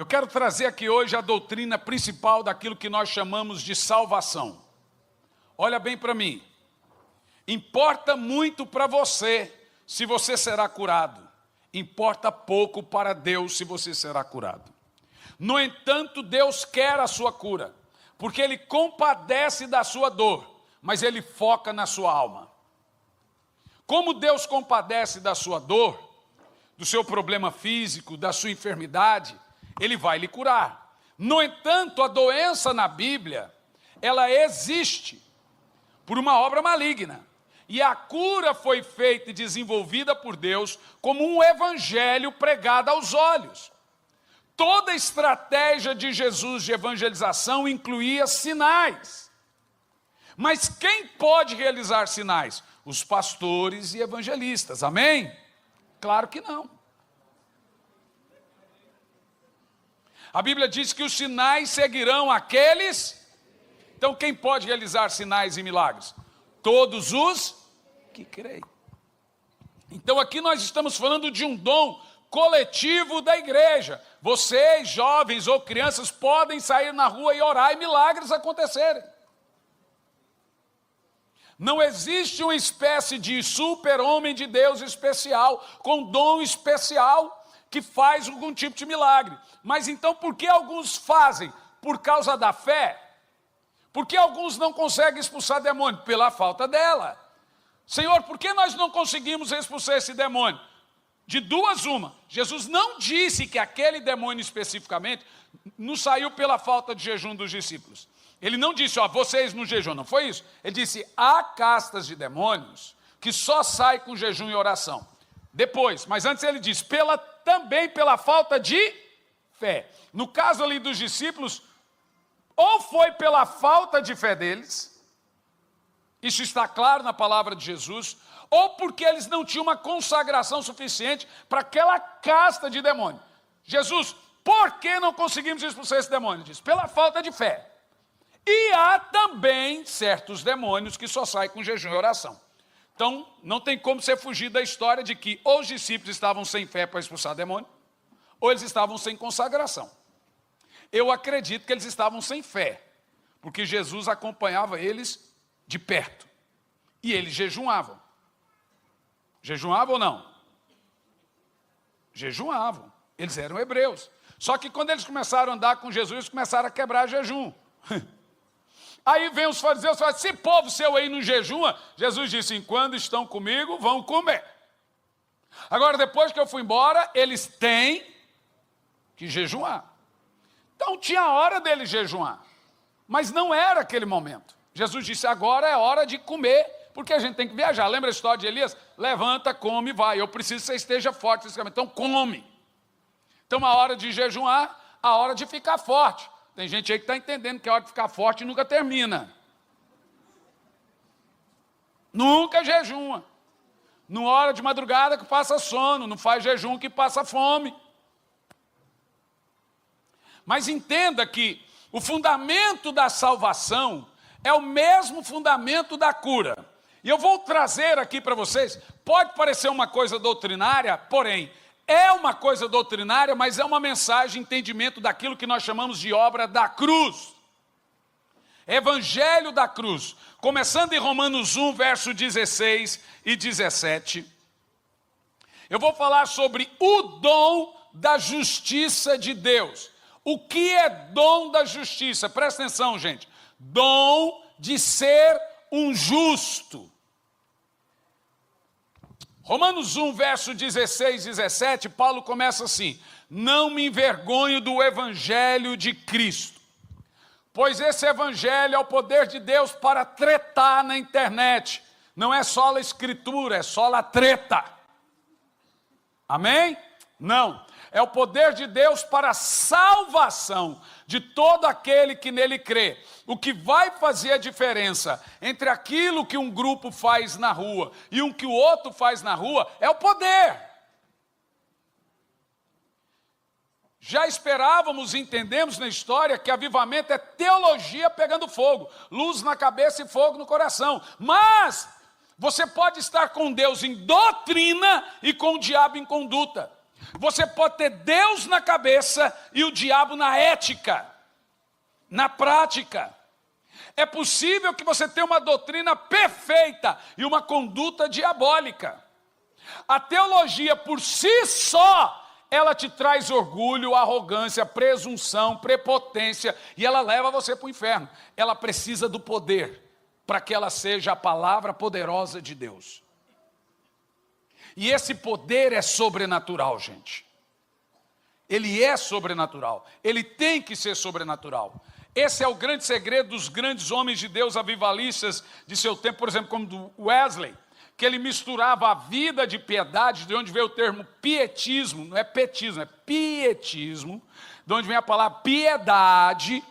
quero trazer aqui hoje a doutrina principal daquilo que nós chamamos de salvação. Olha bem para mim. Importa muito para você se você será curado. Importa pouco para Deus se você será curado. No entanto, Deus quer a sua cura, porque Ele compadece da sua dor, mas Ele foca na sua alma. Como Deus compadece da sua dor, do seu problema físico, da sua enfermidade, Ele vai lhe curar. No entanto, a doença na Bíblia, ela existe por uma obra maligna. E a cura foi feita e desenvolvida por Deus como um evangelho pregado aos olhos. Toda a estratégia de Jesus de evangelização incluía sinais. Mas quem pode realizar sinais? Os pastores e evangelistas, amém? Claro que não. A Bíblia diz que os sinais seguirão aqueles. Então quem pode realizar sinais e milagres? Todos os que creem. Então aqui nós estamos falando de um dom coletivo da igreja. Vocês, jovens ou crianças, podem sair na rua e orar e milagres acontecerem. Não existe uma espécie de super-homem de Deus especial, com dom especial, que faz algum tipo de milagre. Mas então por que alguns fazem? Por causa da fé? Por que alguns não conseguem expulsar demônio? Pela falta dela. Senhor, por que nós não conseguimos expulsar esse demônio? De duas uma. Jesus não disse que aquele demônio especificamente não saiu pela falta de jejum dos discípulos. Ele não disse, vocês não jejum, não foi isso? Ele disse, há castas de demônios que só saem com jejum e oração. Depois, mas antes ele disse, também pela falta de fé. No caso ali dos discípulos, ou foi pela falta de fé deles, isso está claro na palavra de Jesus, ou porque eles não tinham uma consagração suficiente para aquela casta de demônio. Jesus, por que não conseguimos expulsar esse demônio? Diz, pela falta de fé. E há também certos demônios que só saem com jejum e oração. Então, não tem como você fugir da história de que ou os discípulos estavam sem fé para expulsar demônio, ou eles estavam sem consagração. Eu acredito que eles estavam sem fé, porque Jesus acompanhava eles de perto. E eles jejuavam. Jejuavam ou não? Jejuavam. Eles eram hebreus. Só que quando eles começaram a andar com Jesus, eles começaram a quebrar jejum. Aí vem os fariseus e falam, esse povo seu aí não jejua? Jesus disse, enquanto estão comigo, vão comer. Agora, depois que eu fui embora, eles têm que jejuar. Então, tinha a hora deles jejuar. Mas não era aquele momento. Jesus disse, agora é hora de comer, porque a gente tem que viajar. Lembra a história de Elias? Levanta, come, vai. Eu preciso que você esteja forte fisicamente. Então, come. Então, a hora de jejuar, a hora de ficar forte. Tem gente aí que está entendendo que a hora de ficar forte nunca termina. Nunca jejuma. Não hora de madrugada que passa sono, não faz jejum que passa fome. Mas entenda que o fundamento da salvação é o mesmo fundamento da cura. E eu vou trazer aqui para vocês, pode parecer uma coisa doutrinária, porém, é uma coisa doutrinária, mas é uma mensagem, entendimento daquilo que nós chamamos de obra da cruz. Evangelho da cruz. Começando em Romanos 1, verso 16 e 17. Eu vou falar sobre o dom da justiça de Deus. O que é dom da justiça? Presta atenção, gente. Dom de ser um justo. Romanos 1, verso 16 e 17, Paulo começa assim, não me envergonho do evangelho de Cristo, pois esse evangelho é o poder de Deus para tretar na internet, não é só a escritura, é só a treta, amém? Não, é o poder de Deus para a salvação de todo aquele que nele crê. O que vai fazer a diferença entre aquilo que um grupo faz na rua e o que o outro faz na rua é o poder. Já esperávamos e entendemos na história que avivamento é teologia pegando fogo, luz na cabeça e fogo no coração. Mas você pode estar com Deus em doutrina e com o diabo em conduta. Você pode ter Deus na cabeça e o diabo na ética, na prática. É possível que você tenha uma doutrina perfeita e uma conduta diabólica. A teologia por si só, ela te traz orgulho, arrogância, presunção, prepotência, e ela leva você para o inferno. Ela precisa do poder para que ela seja a palavra poderosa de Deus. E esse poder é sobrenatural, gente. Ele é sobrenatural. Ele tem que ser sobrenatural. Esse é o grande segredo dos grandes homens de Deus avivalistas de seu tempo, por exemplo, como do Wesley, que ele misturava a vida de piedade, de onde veio o termo pietismo, não é petismo, é pietismo, de onde vem a palavra piedade,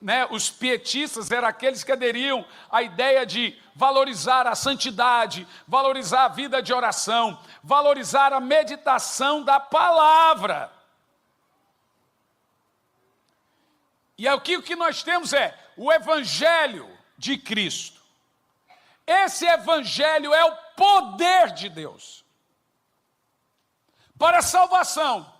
né? Os pietistas eram aqueles que aderiam à ideia de valorizar a santidade, valorizar a vida de oração, valorizar a meditação da palavra. E aqui o que nós temos é o Evangelho de Cristo. Esse Evangelho é o poder de Deus para a salvação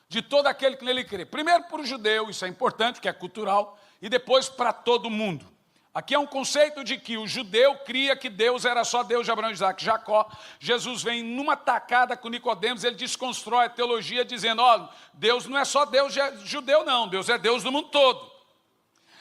de todo aquele que nele crê. Primeiro para o judeu, isso é importante, que é cultural, e depois para todo mundo. Aqui é um conceito de que o judeu cria que Deus era só Deus de Abraão, Isaac e Jacó. Jesus vem numa tacada com Nicodemos, ele desconstrói a teologia dizendo, ó, Deus não é só Deus judeu não, Deus é Deus do mundo todo.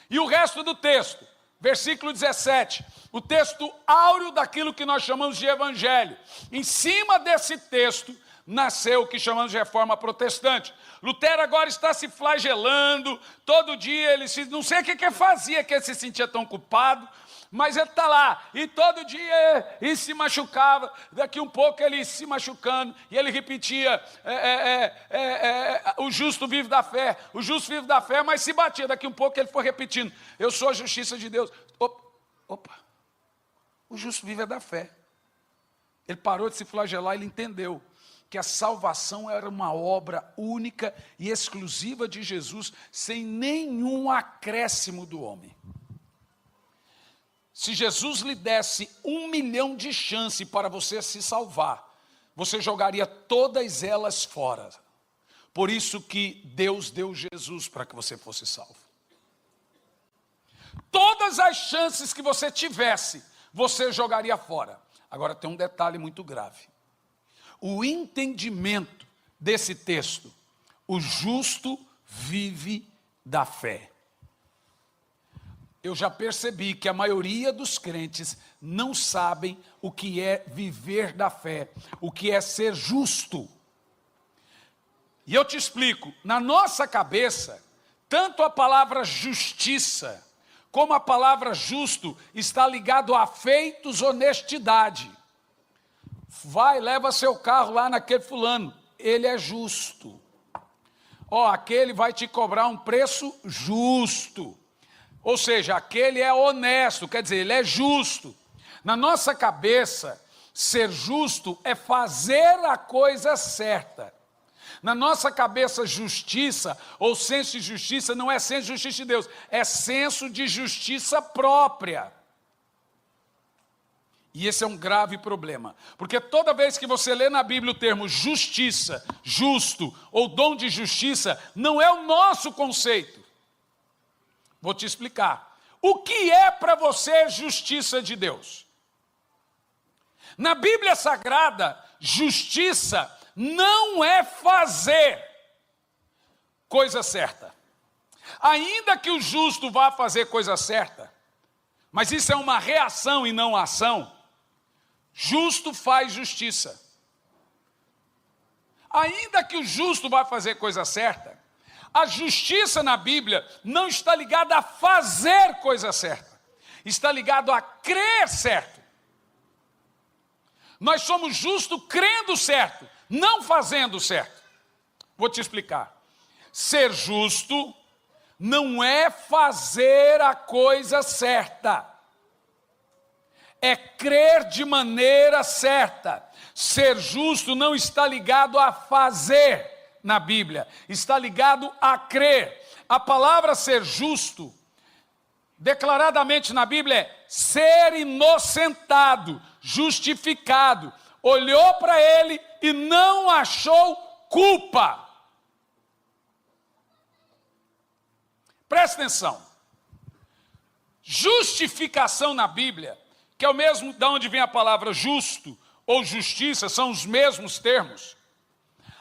E o resto do texto, versículo 17, o texto áureo daquilo que nós chamamos de evangelho. Em cima desse texto nasceu o que chamamos de reforma protestante. Lutero agora está se flagelando, todo dia ele não sei o que fazia, que ele se sentia tão culpado, mas ele está lá, e todo dia ele se machucava, daqui um pouco ele se machucando, e ele repetia, o justo vive da fé, o justo vive da fé, mas se batia, daqui um pouco ele foi repetindo, eu sou a justiça de Deus. Opa, o justo vive da fé. Ele parou de se flagelar, ele entendeu que a salvação era uma obra única e exclusiva de Jesus, sem nenhum acréscimo do homem. Se Jesus lhe desse 1 milhão de chances para você se salvar, você jogaria todas elas fora. Por isso que Deus deu Jesus para que você fosse salvo. Todas as chances que você tivesse, você jogaria fora. Agora tem um detalhe muito grave. O entendimento desse texto, o justo vive da fé. Eu já percebi que a maioria dos crentes não sabem o que é viver da fé, o que é ser justo. E eu te explico, na nossa cabeça, tanto a palavra justiça, como a palavra justo, está ligado a feitos, honestidade. Vai, leva seu carro lá naquele fulano, ele é justo. Ó, aquele vai te cobrar um preço justo. Ou seja, aquele é honesto, quer dizer, ele é justo. Na nossa cabeça, ser justo é fazer a coisa certa. Na nossa cabeça, justiça ou senso de justiça não é senso de justiça de Deus, é senso de justiça própria. E esse é um grave problema, porque toda vez que você lê na Bíblia o termo justiça, justo ou dom de justiça, não é o nosso conceito. Vou te explicar. O que é para você justiça de Deus? Na Bíblia Sagrada, justiça não é fazer coisa certa. Ainda que o justo vá fazer coisa certa, mas isso é uma reação e não ação, justo faz justiça. Ainda que o justo vá fazer coisa certa, a justiça na Bíblia não está ligada a fazer coisa certa, está ligado a crer certo. Nós somos justos crendo certo, não fazendo certo. Vou te explicar. Ser justo não é fazer a coisa certa, é crer de maneira certa. Ser justo não está ligado a fazer na Bíblia, está ligado a crer. A palavra ser justo, declaradamente na Bíblia, é ser inocentado, justificado. Olhou para ele e não achou culpa. Presta atenção. Justificação na Bíblia, que é o mesmo de onde vem a palavra justo ou justiça, são os mesmos termos.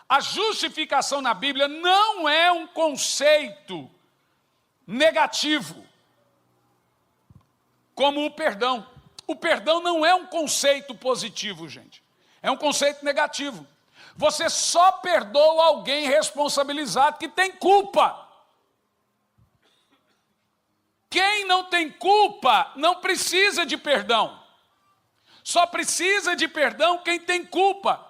A justificação na Bíblia não é um conceito negativo, como o perdão. O perdão não é um conceito positivo, gente. É um conceito negativo. Você só perdoa alguém responsabilizado que tem culpa. Quem não tem culpa não precisa de perdão. Só precisa de perdão quem tem culpa.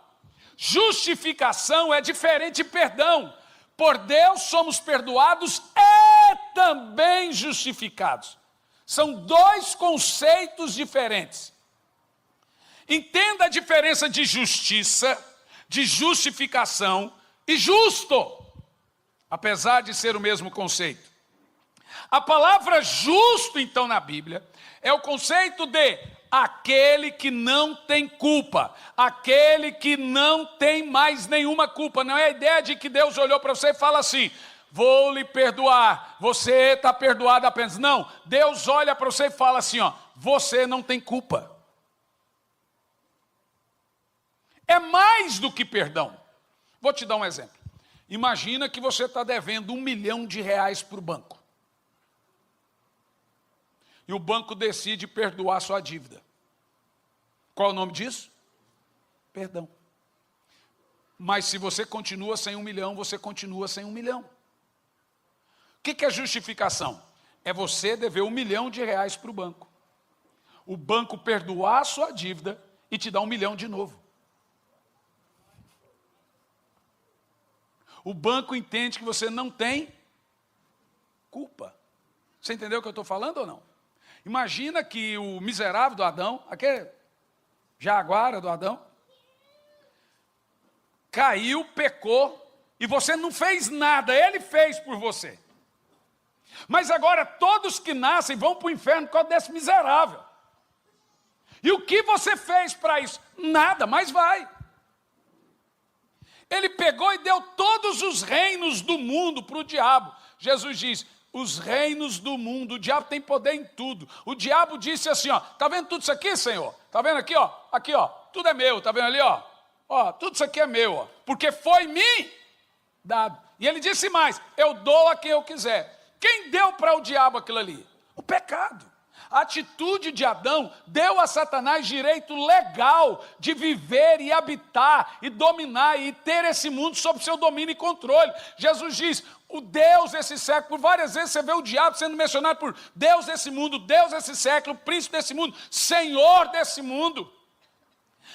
Justificação é diferente de perdão. Por Deus somos perdoados e também justificados. São dois conceitos diferentes. Entenda a diferença de justiça, de justificação e justo, apesar de ser o mesmo conceito. A palavra justo, então, na Bíblia, é o conceito de aquele que não tem culpa, aquele que não tem mais nenhuma culpa. Não é a ideia de que Deus olhou para você e fala assim: vou lhe perdoar, você está perdoado apenas. Não, Deus olha para você e fala assim, ó, você não tem culpa. É mais do que perdão. Vou te dar um exemplo. Imagina que você está devendo R$1 milhão para o banco. E o banco decide perdoar sua dívida. Qual é o nome disso? Perdão. Mas se você continua sem 1 milhão, você continua sem 1 milhão. O que é justificação? É você dever R$1 milhão para o banco. O banco perdoar a sua dívida e te dar 1 milhão de novo. O banco entende que você não tem culpa. Você entendeu o que eu estou falando ou não? Imagina que o miserável do Adão, aquele jaguara do Adão, caiu, pecou, e você não fez nada, ele fez por você. Mas agora todos que nascem vão para o inferno por causa desse miserável. E o que você fez para isso? Nada, mas vai. Ele pegou e deu todos os reinos do mundo para o diabo. Jesus diz: os reinos do mundo, o diabo tem poder em tudo. O diabo disse assim, ó, tá vendo tudo isso aqui, Senhor? Tá vendo aqui, ó, tudo é meu, tá vendo ali, ó, tudo isso aqui é meu, ó, porque foi me dado. E ele disse mais: eu dou a quem eu quiser. Quem deu para o diabo aquilo ali? O pecado. A atitude de Adão deu a Satanás direito legal de viver e habitar e dominar e ter esse mundo sob seu domínio e controle. Jesus diz: o Deus desse século, por várias vezes você vê o diabo sendo mencionado por Deus desse mundo, Deus desse século, príncipe desse mundo, Senhor desse mundo.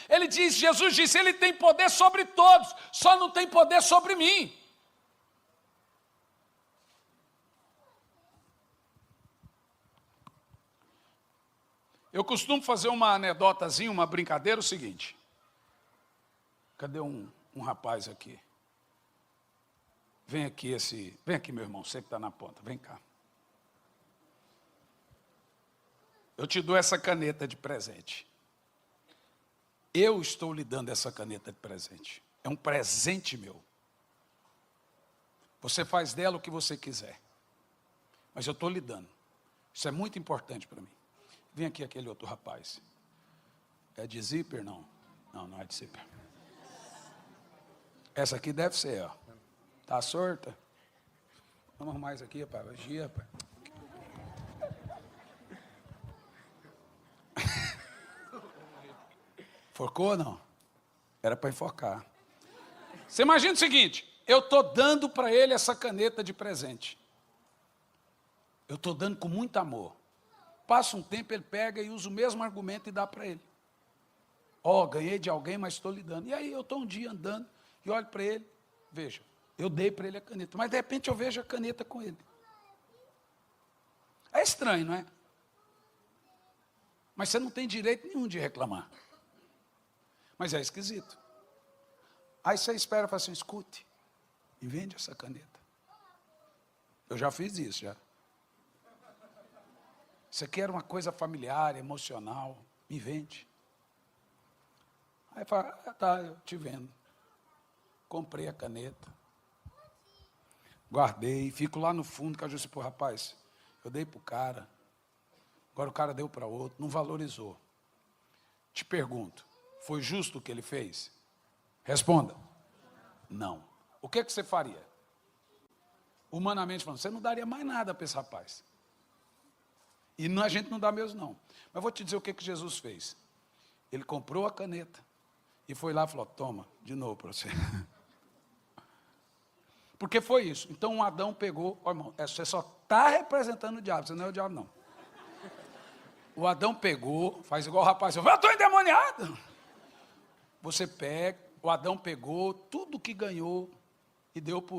Ele diz, Jesus disse, ele tem poder sobre todos, só não tem poder sobre mim. Eu costumo fazer uma anedotazinha, uma brincadeira, o seguinte. Cadê um rapaz aqui? Vem aqui meu irmão, você que está na ponta, vem cá. Eu te dou essa caneta de presente. Eu estou lhe dando essa caneta de presente. É um presente meu. Você faz dela o que você quiser. Mas eu estou lhe dando. Isso é muito importante para mim. Vem aqui aquele outro rapaz. É de zíper? Não. Não é de zíper. Essa aqui deve ser, ó. Tá sorta? Vamos arrumar isso aqui, rapaz. Vigia, rapaz. Focou ou não? Era para enfocar. Você imagina o seguinte, eu estou dando para ele essa caneta de presente. Eu estou dando com muito amor. Passa um tempo, ele pega e usa o mesmo argumento e dá para ele. Ganhei de alguém, mas estou lhe dando. E aí eu estou um dia andando e olho para ele, veja, eu dei para ele a caneta, mas de repente eu vejo a caneta com ele. É estranho, não é? Mas você não tem direito nenhum de reclamar. Mas é esquisito. Aí você espera e fala assim, escute, me vende essa caneta. Eu já fiz isso, já. Você quer uma coisa familiar, emocional, me vende. Aí fala, tá, eu te vendo. comprei a caneta, guardei, fico lá no fundo, que eu disse, pô, rapaz, eu dei para o cara, agora o cara deu para outro, não valorizou. Te pergunto, foi justo o que ele fez? Responda. Não. O que você faria? Humanamente falando, você não daria mais nada para esse rapaz. E a gente não dá mesmo, não. Mas vou te dizer o que Jesus fez. Ele comprou a caneta e foi lá e falou, toma, de novo para você. Porque foi isso. Então o Adão pegou, ó, irmão, você só está representando o diabo, você não é o diabo, não. O Adão pegou, faz igual o rapaz, eu estou endemoniado. Você pega, o Adão pegou tudo que ganhou e deu para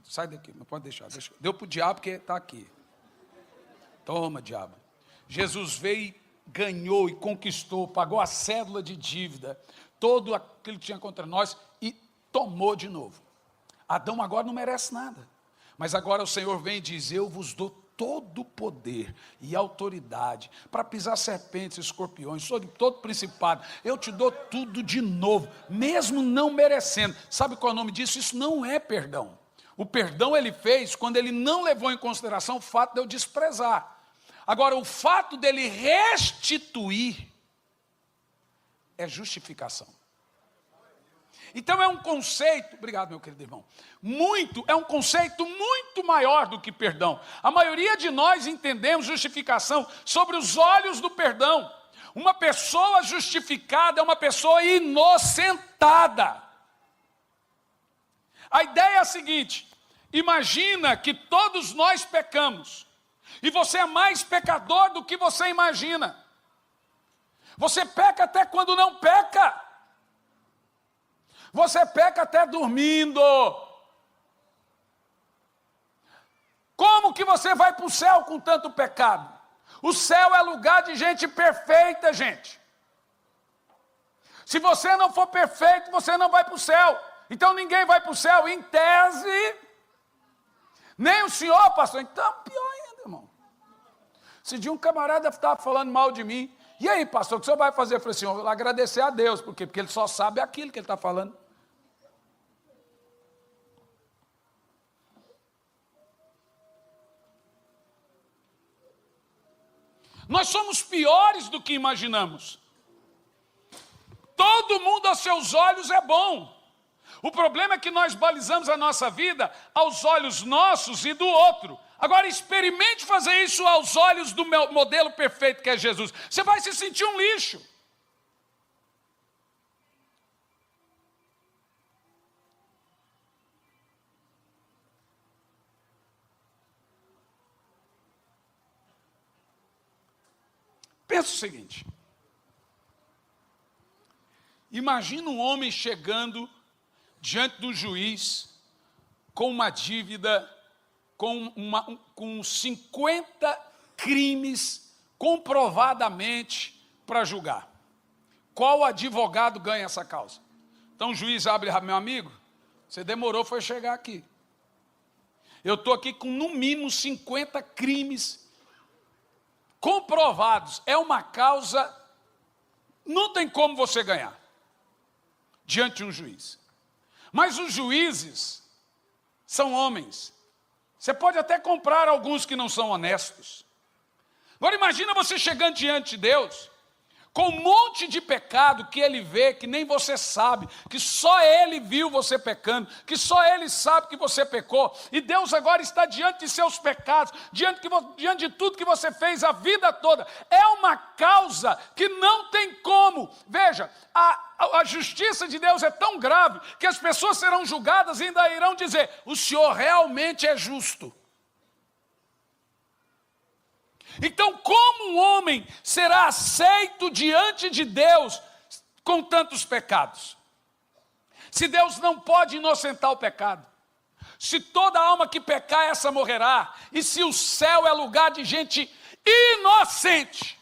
sai daqui, não pode deixar. Deu para o diabo, porque está aqui. Toma, diabo. Jesus veio, ganhou e conquistou, pagou a cédula de dívida, todo aquilo que tinha contra nós e tomou de novo. Adão agora não merece nada. Mas agora o Senhor vem e diz, eu vos dou todo o poder e autoridade para pisar serpentes, escorpiões, sobre todo principado. Eu te dou tudo de novo, mesmo não merecendo. Sabe qual é o nome disso? Isso não é perdão. O perdão ele fez quando ele não levou em consideração o fato de eu desprezar. Agora, o fato dele restituir é justificação. Então é um conceito, obrigado meu querido irmão, é um conceito muito maior do que perdão. A maioria de nós entendemos justificação sobre os olhos do perdão. Uma pessoa justificada é uma pessoa inocentada. A ideia é a seguinte, imagina que todos nós pecamos, e você é mais pecador do que você imagina. Você peca até quando não peca. Você peca até dormindo. Como que você vai para o céu com tanto pecado? O céu é lugar de gente perfeita, gente. Se você não for perfeito, você não vai para o céu. Então ninguém vai para o céu, em tese. Nem o senhor, pastor. Então, pior ainda, irmão. Esse dia um camarada estava falando mal de mim. E aí, pastor, o que o senhor vai fazer? Eu falei assim, eu vou agradecer a Deus. Por quê? Porque ele só sabe aquilo que ele está falando. Nós somos piores do que imaginamos. Todo mundo aos seus olhos é bom. O problema é que nós balizamos a nossa vida aos olhos nossos e do outro. Agora experimente fazer isso aos olhos do meu modelo perfeito que é Jesus. Você vai se sentir um lixo. Pensa o seguinte. Imagina um homem chegando diante do juiz com uma dívida, com 50 crimes comprovadamente para julgar. Qual advogado ganha essa causa? Então o juiz abre, meu amigo, você demorou, foi chegar aqui. Eu estou aqui com no mínimo 50 crimes comprovados. É uma causa, não tem como você ganhar diante de um juiz. Mas os juízes são homens. Você pode até comprar alguns que não são honestos. Agora imagina você chegando diante de Deus com um monte de pecado que Ele vê, que nem você sabe, que só Ele viu você pecando, que só Ele sabe que você pecou, e Deus agora está diante de seus pecados, diante de tudo que você fez a vida toda. É uma causa que não tem como. Veja, a justiça de Deus é tão grave que as pessoas serão julgadas e ainda irão dizer, o Senhor realmente é justo. Então, como um homem será aceito diante de Deus com tantos pecados? Se Deus não pode inocentar o pecado, se toda alma que pecar, essa morrerá, e se o céu é lugar de gente inocente,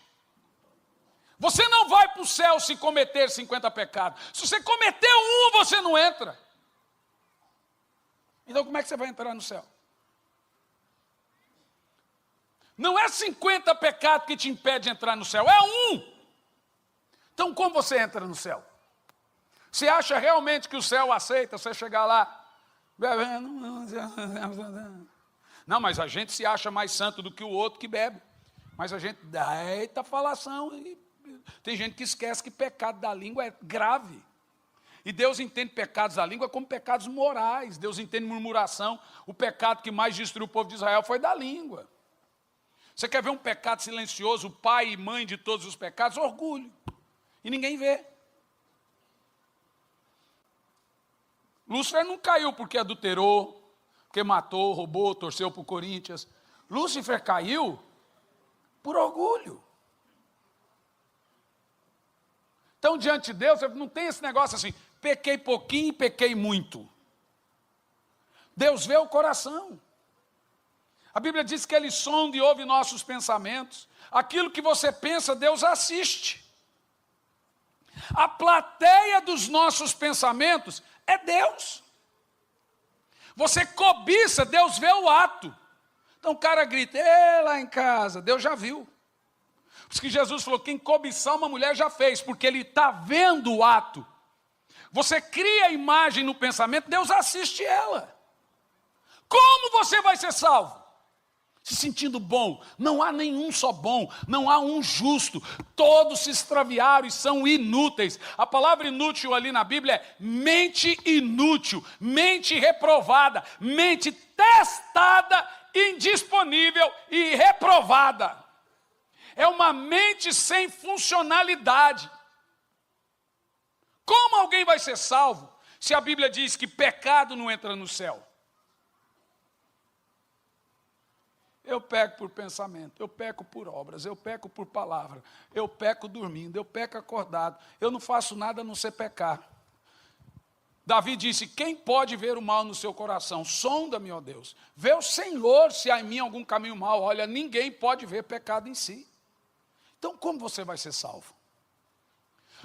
você não vai para o céu se cometer 50 pecados. Se você cometeu um, você não entra. Então, como é que você vai entrar no céu? Não é 50 pecados que te impede de entrar no céu, é um. Então como você entra no céu? Você acha realmente que o céu aceita você chegar lá bebendo? Não, mas a gente se acha mais santo do que o outro que bebe. Mas a gente dá eita falação. Tem gente que esquece que pecado da língua é grave. E Deus entende pecados da língua como pecados morais. Deus entende murmuração. O pecado que mais destruiu o povo de Israel foi da língua. Você quer ver um pecado silencioso, o pai e mãe de todos os pecados? Orgulho. E ninguém vê. Lúcifer não caiu porque adulterou, porque matou, roubou, torceu para o Corinthians. Lúcifer caiu por orgulho. Então, diante de Deus, não tem esse negócio assim, pequei pouquinho e pequei muito. Deus vê o coração. A Bíblia diz que Ele sonda e ouve nossos pensamentos. Aquilo que você pensa, Deus assiste. A plateia dos nossos pensamentos é Deus. Você cobiça, Deus vê o ato. Então o cara grita, lá em casa, Deus já viu. Por isso que Jesus falou, quem cobiçar uma mulher já fez, porque Ele está vendo o ato. Você cria a imagem no pensamento, Deus assiste ela. Como você vai ser salvo? Se sentindo bom. Não há nenhum só bom, não há um justo. Todos se extraviaram e são inúteis. A palavra inútil ali na Bíblia é mente inútil, mente reprovada, mente testada, indisponível e reprovada. É uma mente sem funcionalidade. Como alguém vai ser salvo se a Bíblia diz que pecado não entra no céu? Eu peco por pensamento, eu peco por obras, eu peco por palavra, eu peco dormindo, eu peco acordado, eu não faço nada a não ser pecar. Davi disse, quem pode ver o mal no seu coração? Sonda-me, ó Deus. Vê o Senhor se há em mim algum caminho mau. Olha, ninguém pode ver pecado em si. Então como você vai ser salvo?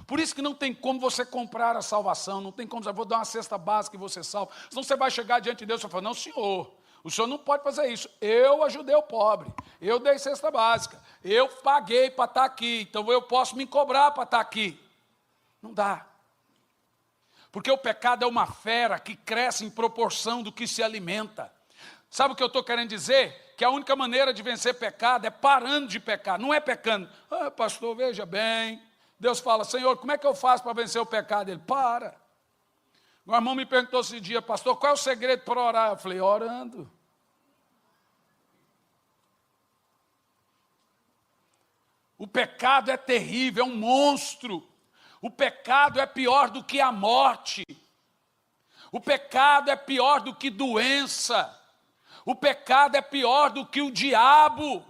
Por isso que não tem como você comprar a salvação, não tem como dizer, vou dar uma cesta básica e você salvo. Senão você vai chegar diante de Deus e falar, não senhor, o senhor não pode fazer isso. Eu ajudei o pobre, eu dei cesta básica, eu paguei para estar aqui, então eu posso me cobrar para estar aqui. Não dá. Porque o pecado é uma fera que cresce em proporção do que se alimenta. Sabe o que eu estou querendo dizer? Que a única maneira de vencer pecado é parando de pecar, não é pecando. Ah, pastor, veja bem, Deus fala, Senhor, como é que eu faço para vencer o pecado? Ele, para. Meu irmão me perguntou esse dia, pastor, qual é o segredo para orar? Eu falei, orando. O pecado é terrível, é um monstro. O pecado é pior do que a morte. O pecado é pior do que doença. O pecado é pior do que o diabo.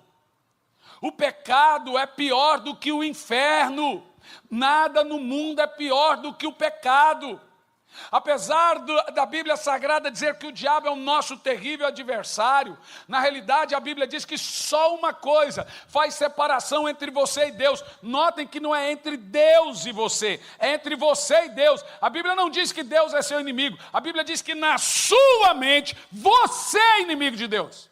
O pecado é pior do que o inferno. Nada no mundo é pior do que o pecado. Apesar da Bíblia Sagrada dizer que o diabo é o nosso terrível adversário, na realidade a Bíblia diz que só uma coisa faz separação entre você e Deus. Notem que não é entre Deus e você, é entre você e Deus. A Bíblia não diz que Deus é seu inimigo, a Bíblia diz que na sua mente você é inimigo de Deus.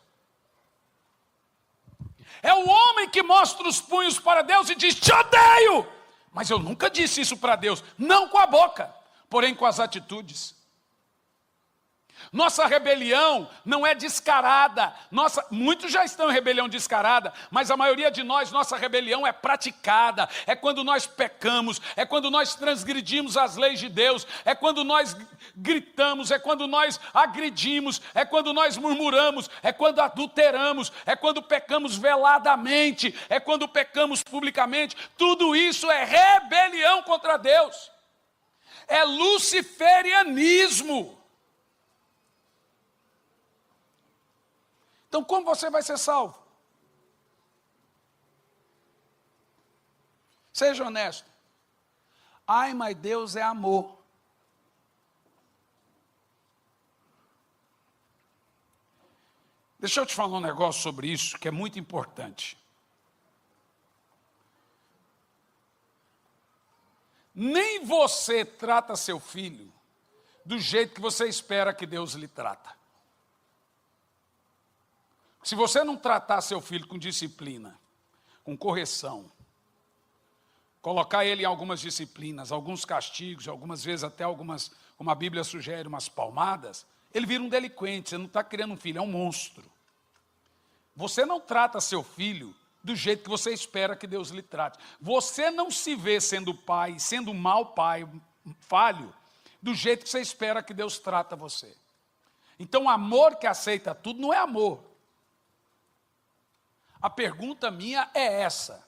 É o homem que mostra os punhos para Deus e diz, te odeio, mas eu nunca disse isso para Deus, não com a boca, porém com as atitudes. Nossa rebelião não é descarada. Muitos já estão em rebelião descarada, mas a maioria de nós, nossa rebelião é praticada. É quando nós pecamos, é quando nós transgredimos as leis de Deus, é quando nós gritamos, é quando nós agredimos, é quando nós murmuramos, é quando adulteramos, é quando pecamos veladamente, é quando pecamos publicamente. Tudo isso é rebelião contra Deus. É luciferianismo. Então como você vai ser salvo? Seja honesto. Ai, mas Deus é amor. Deixa eu te falar um negócio sobre isso que é muito importante. Nem você trata seu filho do jeito que você espera que Deus lhe trata. Se você não tratar seu filho com disciplina, com correção, colocar ele em algumas disciplinas, alguns castigos, algumas vezes até algumas, como a Bíblia sugere, umas palmadas, ele vira um delinquente. Você não está criando um filho, é um monstro. Você não trata seu filho do jeito que você espera que Deus lhe trate. Você não se vê sendo pai, sendo um mau pai, falho, do jeito que você espera que Deus trata você. Então, o amor que aceita tudo não é amor. A pergunta minha é essa: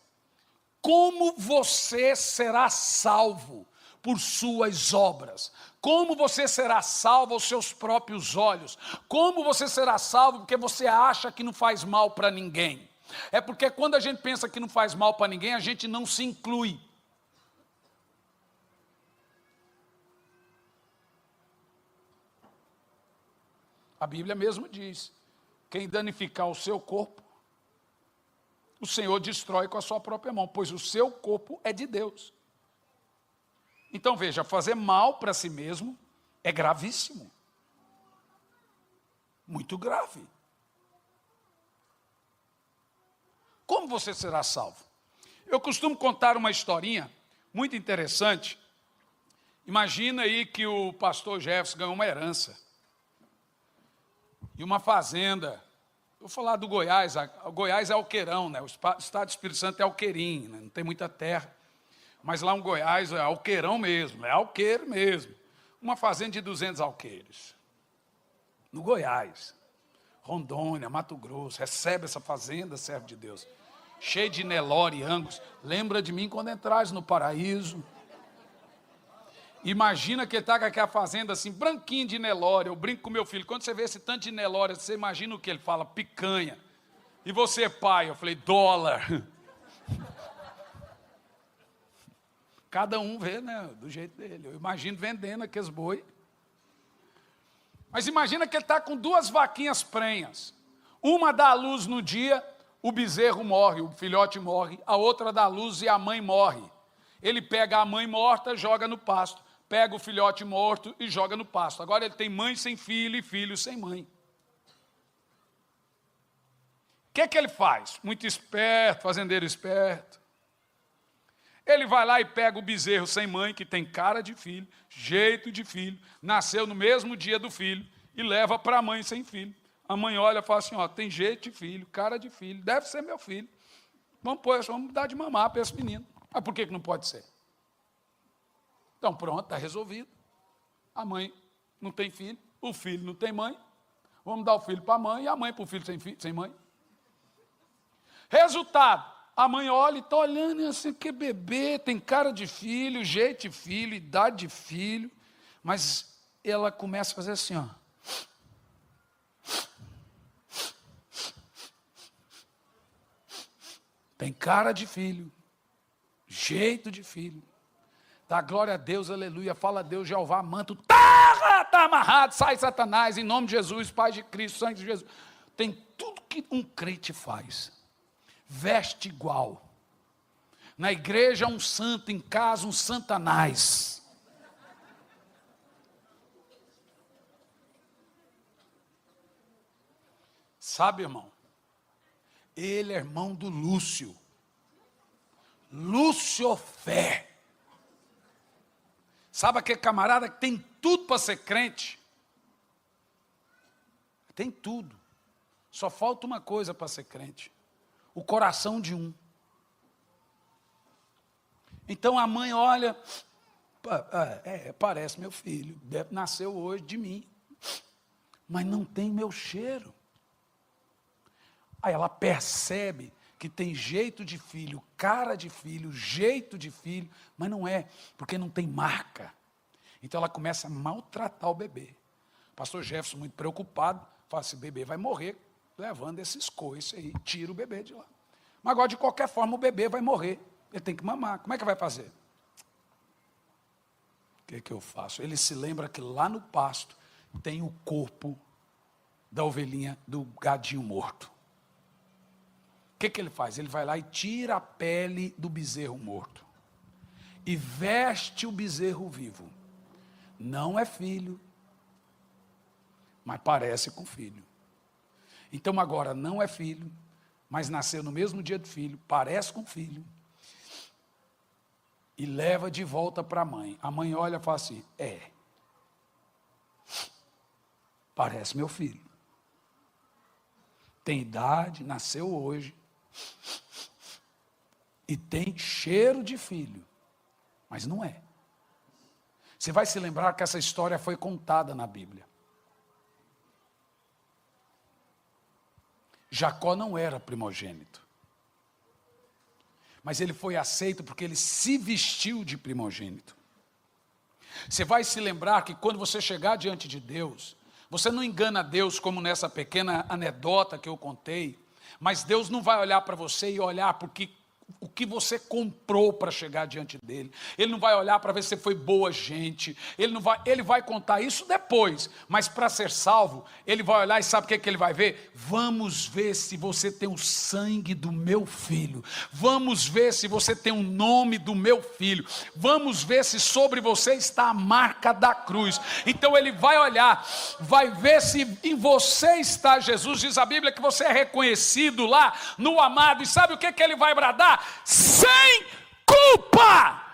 como você será salvo por suas obras? Como você será salvo aos seus próprios olhos? Como você será salvo porque você acha que não faz mal para ninguém? É porque quando a gente pensa que não faz mal para ninguém, a gente não se inclui. A Bíblia mesmo diz: quem danificar o seu corpo, o Senhor destrói com a sua própria mão, pois o seu corpo é de Deus. Então veja, fazer mal para si mesmo é gravíssimo. Muito grave. Como você será salvo? Eu costumo contar uma historinha muito interessante. Imagina aí que o pastor Jefferson ganhou uma herança. E uma fazenda. Vou falar do Goiás. O Goiás é alqueirão, né? O estado do Espírito Santo é alqueirinho, né? Não tem muita terra. Mas lá no Goiás é alqueirão mesmo, é alqueiro mesmo. Uma fazenda de 200 alqueires. No Goiás, Rondônia, Mato Grosso, recebe essa fazenda, servo de Deus. Cheio de Nelore e Angus. Lembra de mim quando entrares no paraíso. Imagina que ele está com aquela fazenda assim, branquinho de Nelore. Eu brinco com meu filho, quando você vê esse tanto de Nelore, você imagina o que ele fala? Picanha. E você, pai? Eu falei, dólar. Cada um vê, né, do jeito dele. Eu imagino vendendo aqueles boi. Mas imagina que ele está com 2 vaquinhas prenhas. Uma dá à luz no dia, o bezerro morre, o filhote morre. A outra dá à luz e a mãe morre. Ele pega a mãe morta, joga no pasto. Pega o filhote morto e joga no pasto. Agora ele tem mãe sem filho e filho sem mãe. O que ele faz? Muito esperto, fazendeiro esperto. Ele vai lá e pega o bezerro sem mãe, que tem cara de filho, jeito de filho, nasceu no mesmo dia do filho, e leva para a mãe sem filho. A mãe olha e fala assim, ó, tem jeito de filho, cara de filho, deve ser meu filho. Vamos dar de mamar para esse menino. Mas por que não pode ser? Então pronto, está resolvido. A mãe não tem filho, o filho não tem mãe. Vamos dar o filho para a mãe e a mãe para o filho sem mãe. Resultado, a mãe olha e está olhando assim, que bebê, tem cara de filho, jeito de filho, idade de filho. Mas ela começa a fazer assim, ó. Tem cara de filho, jeito de filho. Dá glória a Deus, aleluia, fala a Deus, Jeová, manto, está amarrado, sai Satanás, em nome de Jesus, Pai de Cristo, sangue de Jesus. Tem tudo que um crente faz. Veste igual. Na igreja um santo, em casa um santanás. Sabe, irmão? Ele é irmão do Lúcio. Lúcio Fé. Sabe aquele camarada que tem tudo para ser crente? Tem tudo. Só falta uma coisa para ser crente. O coração de um. Então a mãe olha, parece meu filho, nasceu hoje de mim, mas não tem meu cheiro. Aí ela percebe que tem jeito de filho, cara de filho, jeito de filho, mas não é, porque não tem marca. Então ela começa a maltratar o bebê. O pastor Jefferson, muito preocupado, fala assim, bebê vai morrer levando esses coices aí, tira o bebê de lá. Mas agora, de qualquer forma, o bebê vai morrer. Ele tem que mamar. Como é que vai fazer? O que eu faço? Ele se lembra que lá no pasto tem o corpo da ovelhinha, do gadinho morto. O que ele faz? Ele vai lá e tira a pele do bezerro morto. E veste o bezerro vivo. Não é filho, mas parece com filho. Então agora não é filho, mas nasceu no mesmo dia do filho, parece com filho. e leva de volta para a mãe. A mãe olha e fala assim, parece meu filho. Tem idade, nasceu hoje, e tem cheiro de filho, mas não é. Você vai se lembrar que essa história foi contada na Bíblia. Jacó não era primogênito, mas ele foi aceito porque ele se vestiu de primogênito. Você vai se lembrar que quando você chegar diante de Deus, você não engana Deus como nessa pequena anedota que eu contei, mas Deus não vai olhar para você e olhar porque o que você comprou para chegar diante dele. Ele não vai olhar para ver se você foi boa gente. Ele vai contar isso depois. Mas para ser salvo, ele vai olhar e sabe o que ele vai ver? Vamos ver se você tem o sangue do meu filho. Vamos ver se você tem o nome do meu filho. Vamos ver se sobre você está a marca da cruz. Então ele vai olhar, vai ver se em você está Jesus. Diz a Bíblia que você é reconhecido lá no amado. E sabe o que ele vai bradar? Sem culpa.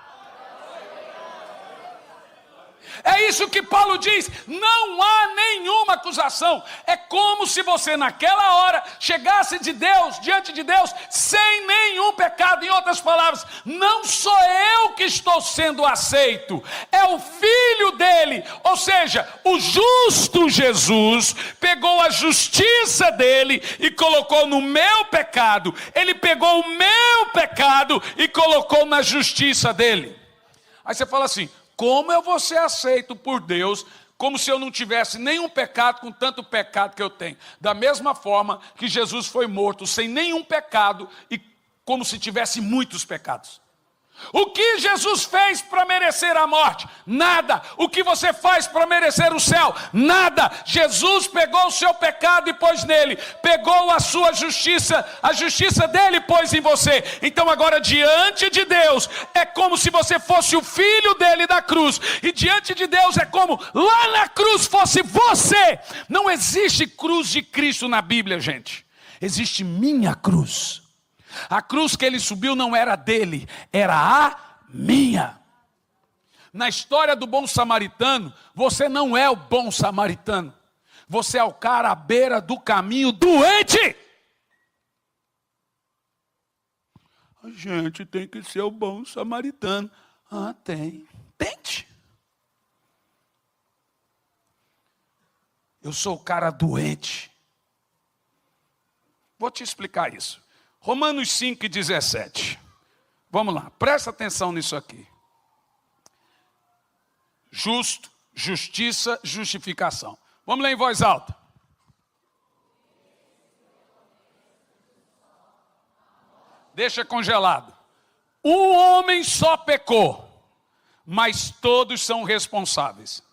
É isso que Paulo diz, não há nenhuma acusação. É como se você naquela hora chegasse diante de Deus, sem nenhum pecado. Em outras palavras, não sou eu que estou sendo aceito, é o Filho dele. Ou seja, o justo Jesus pegou a justiça dele e colocou no meu pecado. Ele pegou o meu pecado e colocou na justiça dele. Aí você fala assim, como eu vou ser aceito por Deus, como se eu não tivesse nenhum pecado com tanto pecado que eu tenho? Da mesma forma que Jesus foi morto sem nenhum pecado e como se tivesse muitos pecados. O que Jesus fez para merecer a morte? Nada. O que você faz para merecer o céu? Nada. Jesus pegou o seu pecado e pôs nele. Pegou a sua justiça, a justiça dele pôs em você. Então agora diante de Deus é como se você fosse o filho dele da cruz. E diante de Deus é como lá na cruz fosse você. Não existe cruz de Cristo na Bíblia, gente. Existe minha cruz. A cruz que ele subiu não era dele, era a minha. Na história do bom samaritano, você não é o bom samaritano. Você é o cara à beira do caminho doente. A gente tem que ser o bom samaritano. Ah, tem. Tente. Eu sou o cara doente. Vou te explicar isso. Romanos 5,17. Vamos lá, presta atenção nisso aqui. Justo, justiça, justificação. Vamos ler em voz alta. Deixa congelado. Um homem só pecou, mas todos são responsáveis.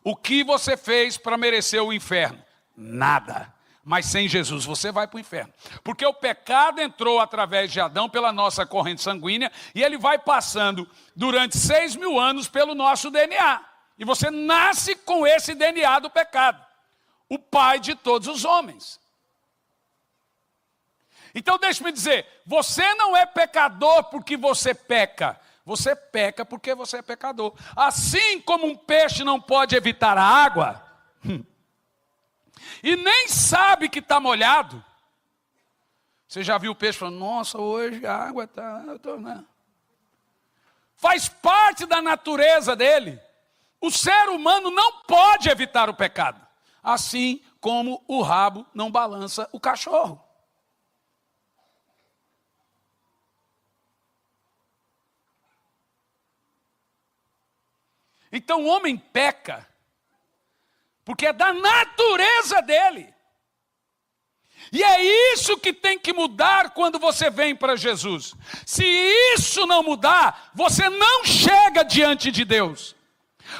O que você fez para merecer o inferno? Nada. Mas sem Jesus você vai para o inferno. Porque o pecado entrou através de Adão pela nossa corrente sanguínea e ele vai passando durante 6.000 anos pelo nosso DNA. E você nasce com esse DNA do pecado. O pai de todos os homens. Então deixe-me dizer, você não é pecador porque você peca. Você peca porque você é pecador. Assim como um peixe não pode evitar a água... e nem sabe que está molhado. Você já viu o peixe falando, nossa, hoje a água está... Faz parte da natureza dele. O ser humano não pode evitar o pecado. Assim como o rabo não balança o cachorro. Então o homem peca porque é da natureza dele. E é isso que tem que mudar quando você vem para Jesus. Se isso não mudar, você não chega diante de Deus.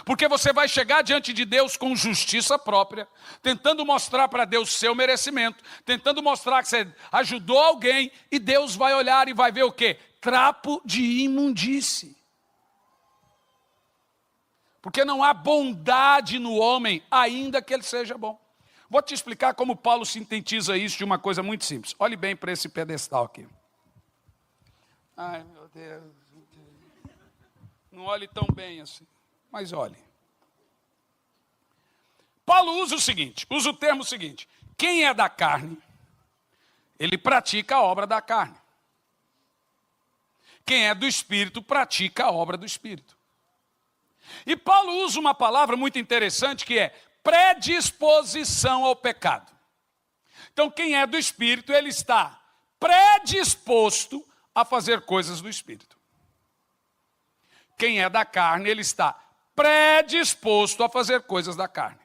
Porque você vai chegar diante de Deus com justiça própria, tentando mostrar para Deus seu merecimento, tentando mostrar que você ajudou alguém, e Deus vai olhar e vai ver o quê? Trapo de imundície. Porque não há bondade no homem, ainda que ele seja bom. Vou te explicar como Paulo sintetiza isso de uma coisa muito simples. Olhe bem para esse pedestal aqui. Ai, meu Deus. Não olhe tão bem assim, mas olhe. Paulo usa o termo seguinte: quem é da carne, ele pratica a obra da carne. Quem é do Espírito, pratica a obra do Espírito. E Paulo usa uma palavra muito interessante que é predisposição ao pecado. Então, quem é do Espírito, ele está predisposto a fazer coisas do Espírito. Quem é da carne, ele está predisposto a fazer coisas da carne.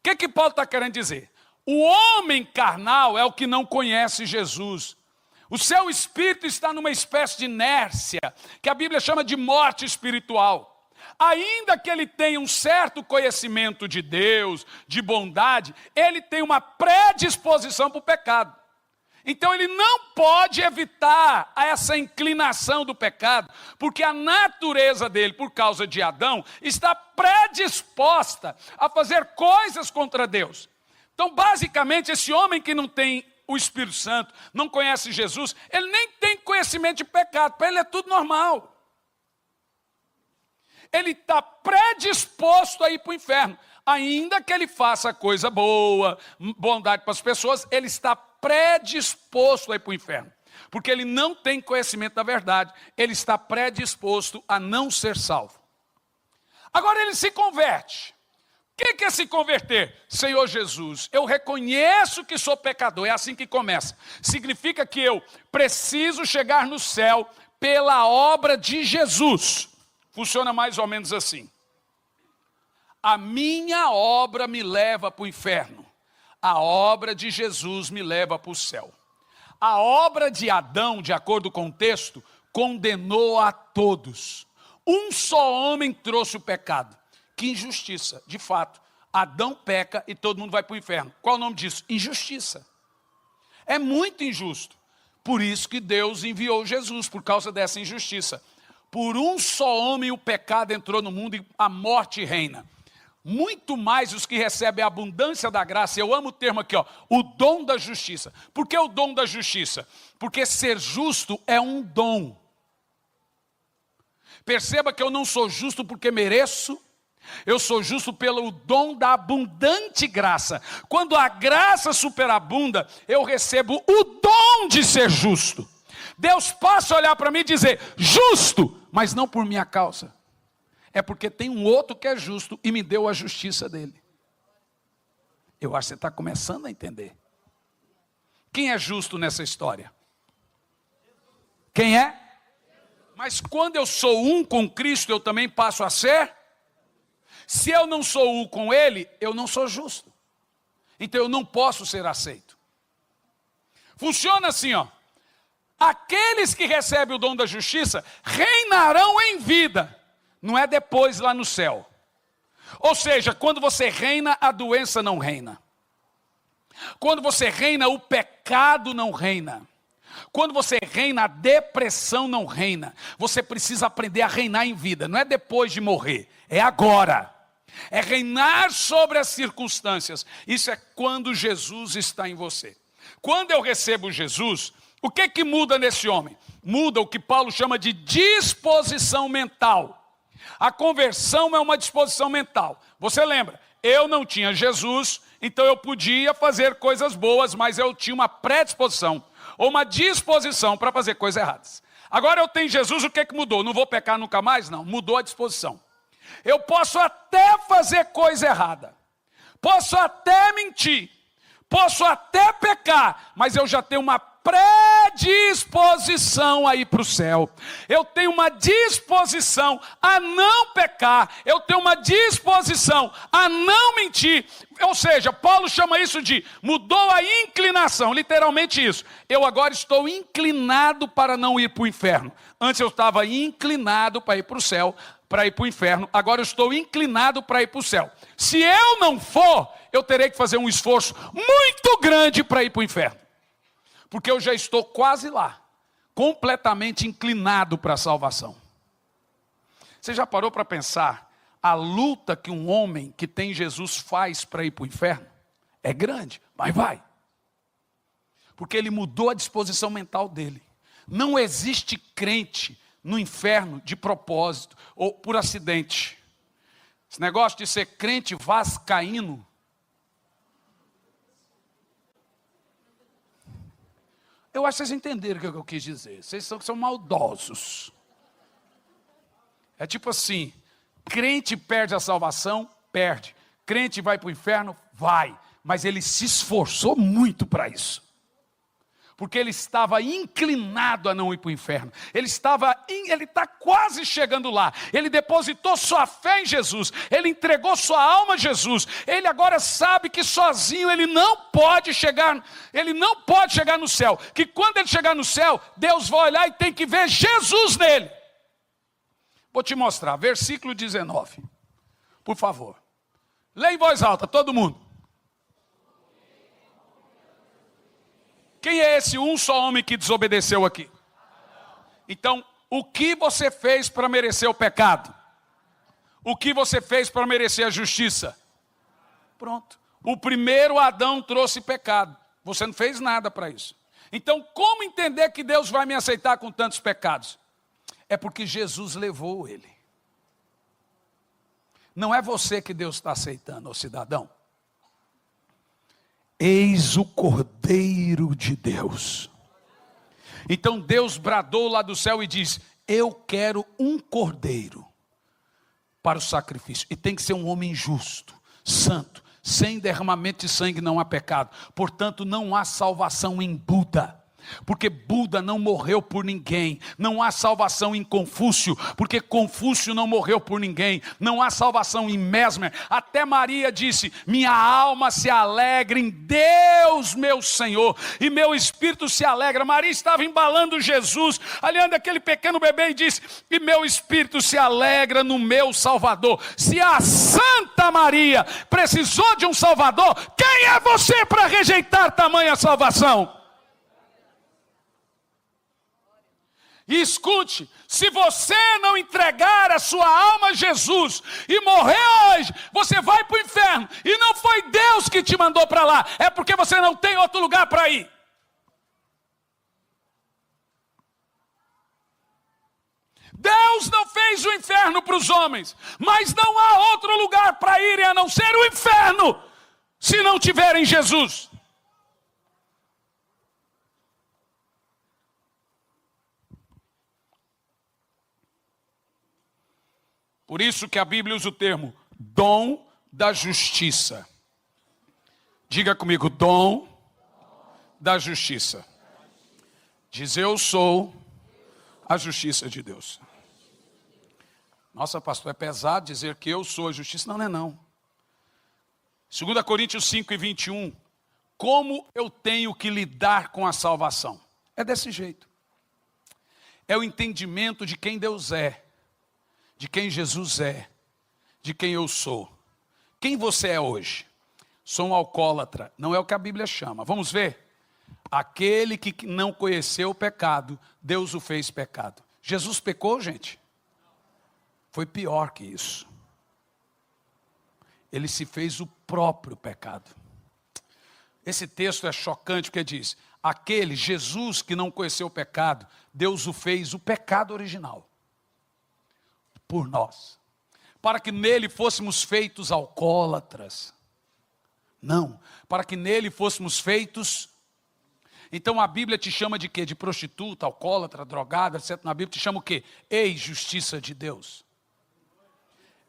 O que Paulo está querendo dizer? O homem carnal é o que não conhece Jesus. O seu espírito está numa espécie de inércia, que a Bíblia chama de morte espiritual. Ainda que ele tenha um certo conhecimento de Deus, de bondade, ele tem uma predisposição para o pecado. Então ele não pode evitar essa inclinação do pecado, porque a natureza dele, por causa de Adão, está predisposta a fazer coisas contra Deus. Então, basicamente, esse homem que não tem o Espírito Santo, não conhece Jesus, ele nem tem conhecimento de pecado, para ele é tudo normal. Ele está predisposto a ir para o inferno. Ainda que ele faça coisa boa, bondade para as pessoas, ele está predisposto a ir para o inferno. Porque ele não tem conhecimento da verdade, ele está predisposto a não ser salvo. Agora ele se converte. O que é se converter? Senhor Jesus, eu reconheço que sou pecador, é assim que começa. Significa que eu preciso chegar no céu pela obra de Jesus. Funciona mais ou menos assim. A minha obra me leva para o inferno. A obra de Jesus me leva para o céu. A obra de Adão, de acordo com o texto, condenou a todos. Um só homem trouxe o pecado. Que injustiça, de fato. Adão peca e todo mundo vai para o inferno. Qual o nome disso? Injustiça. É muito injusto. Por isso que Deus enviou Jesus, por causa dessa injustiça. Por um só homem o pecado entrou no mundo e a morte reina. Muito mais os que recebem a abundância da graça. Eu amo o termo aqui, ó, o dom da justiça. Por que o dom da justiça? Porque ser justo é um dom. Perceba que eu não sou justo porque mereço. Eu sou justo pelo dom da abundante graça. Quando a graça superabunda, eu recebo o dom de ser justo. Deus passa a olhar para mim e dizer, justo, mas não por minha causa. É porque tem um outro que é justo e me deu a justiça dele. Eu acho que você está começando a entender. Quem é justo nessa história? Quem é? Mas quando eu sou um com Cristo, eu também passo a ser? Se eu não sou um com Ele, eu não sou justo. Então eu não posso ser aceito. Funciona assim, ó. Aqueles que recebem o dom da justiça reinarão em vida. Não é depois lá no céu. Ou seja, quando você reina, a doença não reina. Quando você reina, o pecado não reina. Quando você reina, a depressão não reina. Você precisa aprender a reinar em vida. Não é depois de morrer, é agora. É reinar sobre as circunstâncias. Isso é quando Jesus está em você. Quando eu recebo Jesus, o que muda nesse homem? Muda o que Paulo chama de disposição mental. A conversão é uma disposição mental. Você lembra? Eu não tinha Jesus, então eu podia fazer coisas boas, mas eu tinha uma predisposição, ou uma disposição para fazer coisas erradas. Agora eu tenho Jesus, o que mudou? Não vou pecar nunca mais? Não, mudou a disposição. Eu posso até fazer coisa errada, posso até mentir, posso até pecar, mas eu já tenho uma predisposição a ir para o céu. Eu tenho uma disposição a não pecar. Eu tenho uma disposição a não mentir. Ou seja, Paulo chama isso de mudou a inclinação. Literalmente isso. Eu agora estou inclinado para não ir para o inferno. Antes eu estava inclinado para ir para o céu, para ir para o inferno. Agora eu estou inclinado para ir para o céu. Se eu não for, eu terei que fazer um esforço muito grande para ir para o inferno. Porque eu já estou quase lá, completamente inclinado para a salvação. Você já parou para pensar a luta que um homem que tem Jesus faz para ir para o inferno? É grande, mas vai. Porque ele mudou a disposição mental dele. Não existe crente no inferno de propósito ou por acidente. Esse negócio de ser crente vascaíno, eu acho que vocês entenderam o que eu quis dizer. Vocês são maldosos. É tipo assim, crente perde a salvação, perde. Crente vai para o inferno, vai. Mas ele se esforçou muito para isso. Porque ele estava inclinado a não ir para o inferno. Ele está quase chegando lá. Ele depositou sua fé em Jesus. Ele entregou sua alma a Jesus. Ele agora sabe que sozinho ele não pode chegar no céu. Que quando ele chegar no céu, Deus vai olhar e tem que ver Jesus nele. Vou te mostrar, versículo 19. Por favor. Leia em voz alta, todo mundo. Quem é esse um só homem que desobedeceu aqui? Então, o que você fez para merecer o pecado? O que você fez para merecer a justiça? Pronto. O primeiro Adão trouxe pecado. Você não fez nada para isso. Então, como entender que Deus vai me aceitar com tantos pecados? É porque Jesus levou ele. Não é você que Deus está aceitando, ô cidadão. Eis o Cordeiro de Deus. Então Deus bradou lá do céu e diz: eu quero um cordeiro para o sacrifício. E tem que ser um homem justo, santo, sem derramamento de sangue não há pecado. Portanto, não há salvação em Buda. Porque Buda não morreu por ninguém. Não há salvação em Confúcio, porque Confúcio não morreu por ninguém. Não há salvação em Mesmer. Até Maria disse: minha alma se alegra em Deus meu Senhor, e meu espírito se alegra. Maria estava embalando Jesus, olhando aquele pequeno bebê, e disse: e meu espírito se alegra no meu Salvador. Se a Santa Maria precisou de um Salvador, quem é você para rejeitar tamanha salvação? E escute, se você não entregar a sua alma a Jesus e morrer hoje, você vai para o inferno. E não foi Deus que te mandou para lá, é porque você não tem outro lugar para ir. Deus não fez o inferno para os homens, mas não há outro lugar para irem a não ser o inferno, se não tiverem Jesus. Por isso que a Bíblia usa o termo dom da justiça. Diga comigo, dom da justiça. Diz: eu sou a justiça de Deus. Nossa, pastor, é pesado dizer que eu sou a justiça. Não, não é não. 2 Coríntios 5:21. Como eu tenho que lidar com a salvação? É desse jeito. É o entendimento de quem Deus é, de quem Jesus é, de quem eu sou. Quem você é hoje? Sou um alcoólatra, não é o que a Bíblia chama. Vamos ver? Aquele que não conheceu o pecado, Deus o fez pecado. Jesus pecou, gente? Foi pior que isso. Ele se fez o próprio pecado. Esse texto é chocante porque diz: aquele Jesus que não conheceu o pecado, Deus o fez o pecado original. Por nós, para que nele fôssemos feitos alcoólatras. Não, para que nele fôssemos feitos. Então a Bíblia te chama de quê? De prostituta, alcoólatra, drogada, etc. Na Bíblia te chama o quê? Ei, justiça de Deus.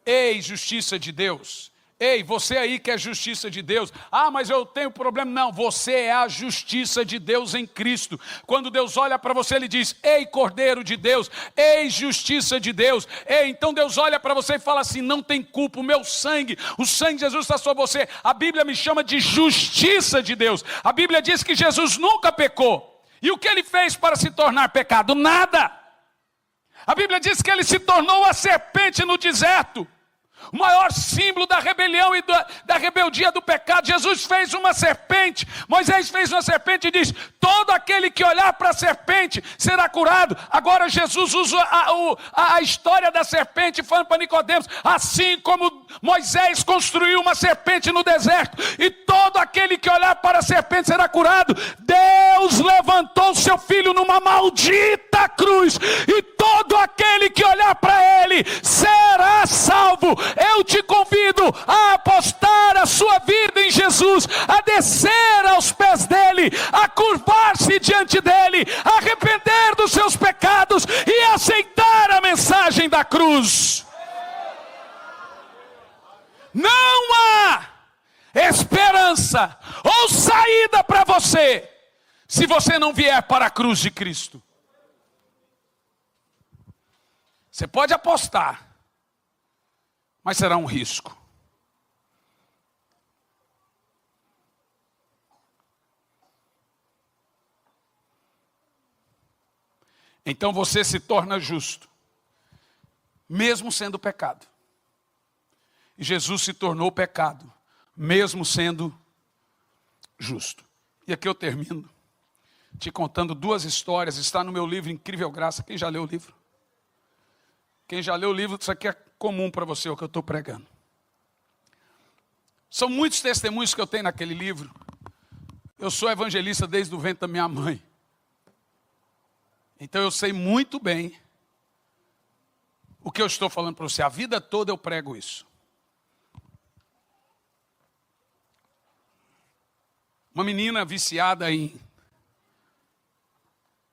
Ei, justiça de Deus. Ei, você aí que é justiça de Deus. Ah, mas eu tenho problema. Não, você é a justiça de Deus em Cristo. Quando Deus olha para você, Ele diz: ei, Cordeiro de Deus, ei, justiça de Deus. Ei, então Deus olha para você e fala assim: não tem culpa, o meu sangue, o sangue de Jesus está sobre você. A Bíblia me chama de justiça de Deus. A Bíblia diz que Jesus nunca pecou. E o que Ele fez para se tornar pecado? Nada. A Bíblia diz que Ele se tornou a serpente no deserto. O maior símbolo da rebelião e da rebeldia do pecado. Jesus fez uma serpente. Moisés fez uma serpente e diz: todo aquele que olhar para a serpente será curado. Agora Jesus usa a história da serpente falando para Nicodemos: assim como Moisés construiu uma serpente no deserto, e todo aquele que olhar para a serpente será curado, Deus levantou seu filho numa maldita cruz, e todo aquele que olhar para ele será salvo. Eu te convido a apostar a sua vida em Jesus, a descer aos pés dele, a curvar-se diante dele, a arrepender dos seus pecados e aceitar a mensagem da cruz. Não há esperança ou saída para você se você não vier para a cruz de Cristo. Você pode apostar, mas será um risco. Então você se torna justo, mesmo sendo pecado. E Jesus se tornou pecado, mesmo sendo justo. E aqui eu termino te contando duas histórias. Está no meu livro Incrível Graça. Quem já leu o livro? Quem já leu o livro, isso aqui é comum para você, o que eu estou pregando. São muitos testemunhos que eu tenho naquele livro. Eu sou evangelista desde o ventre da minha mãe. Então eu sei muito bem o que eu estou falando para você. A vida toda eu prego isso. Uma menina viciada em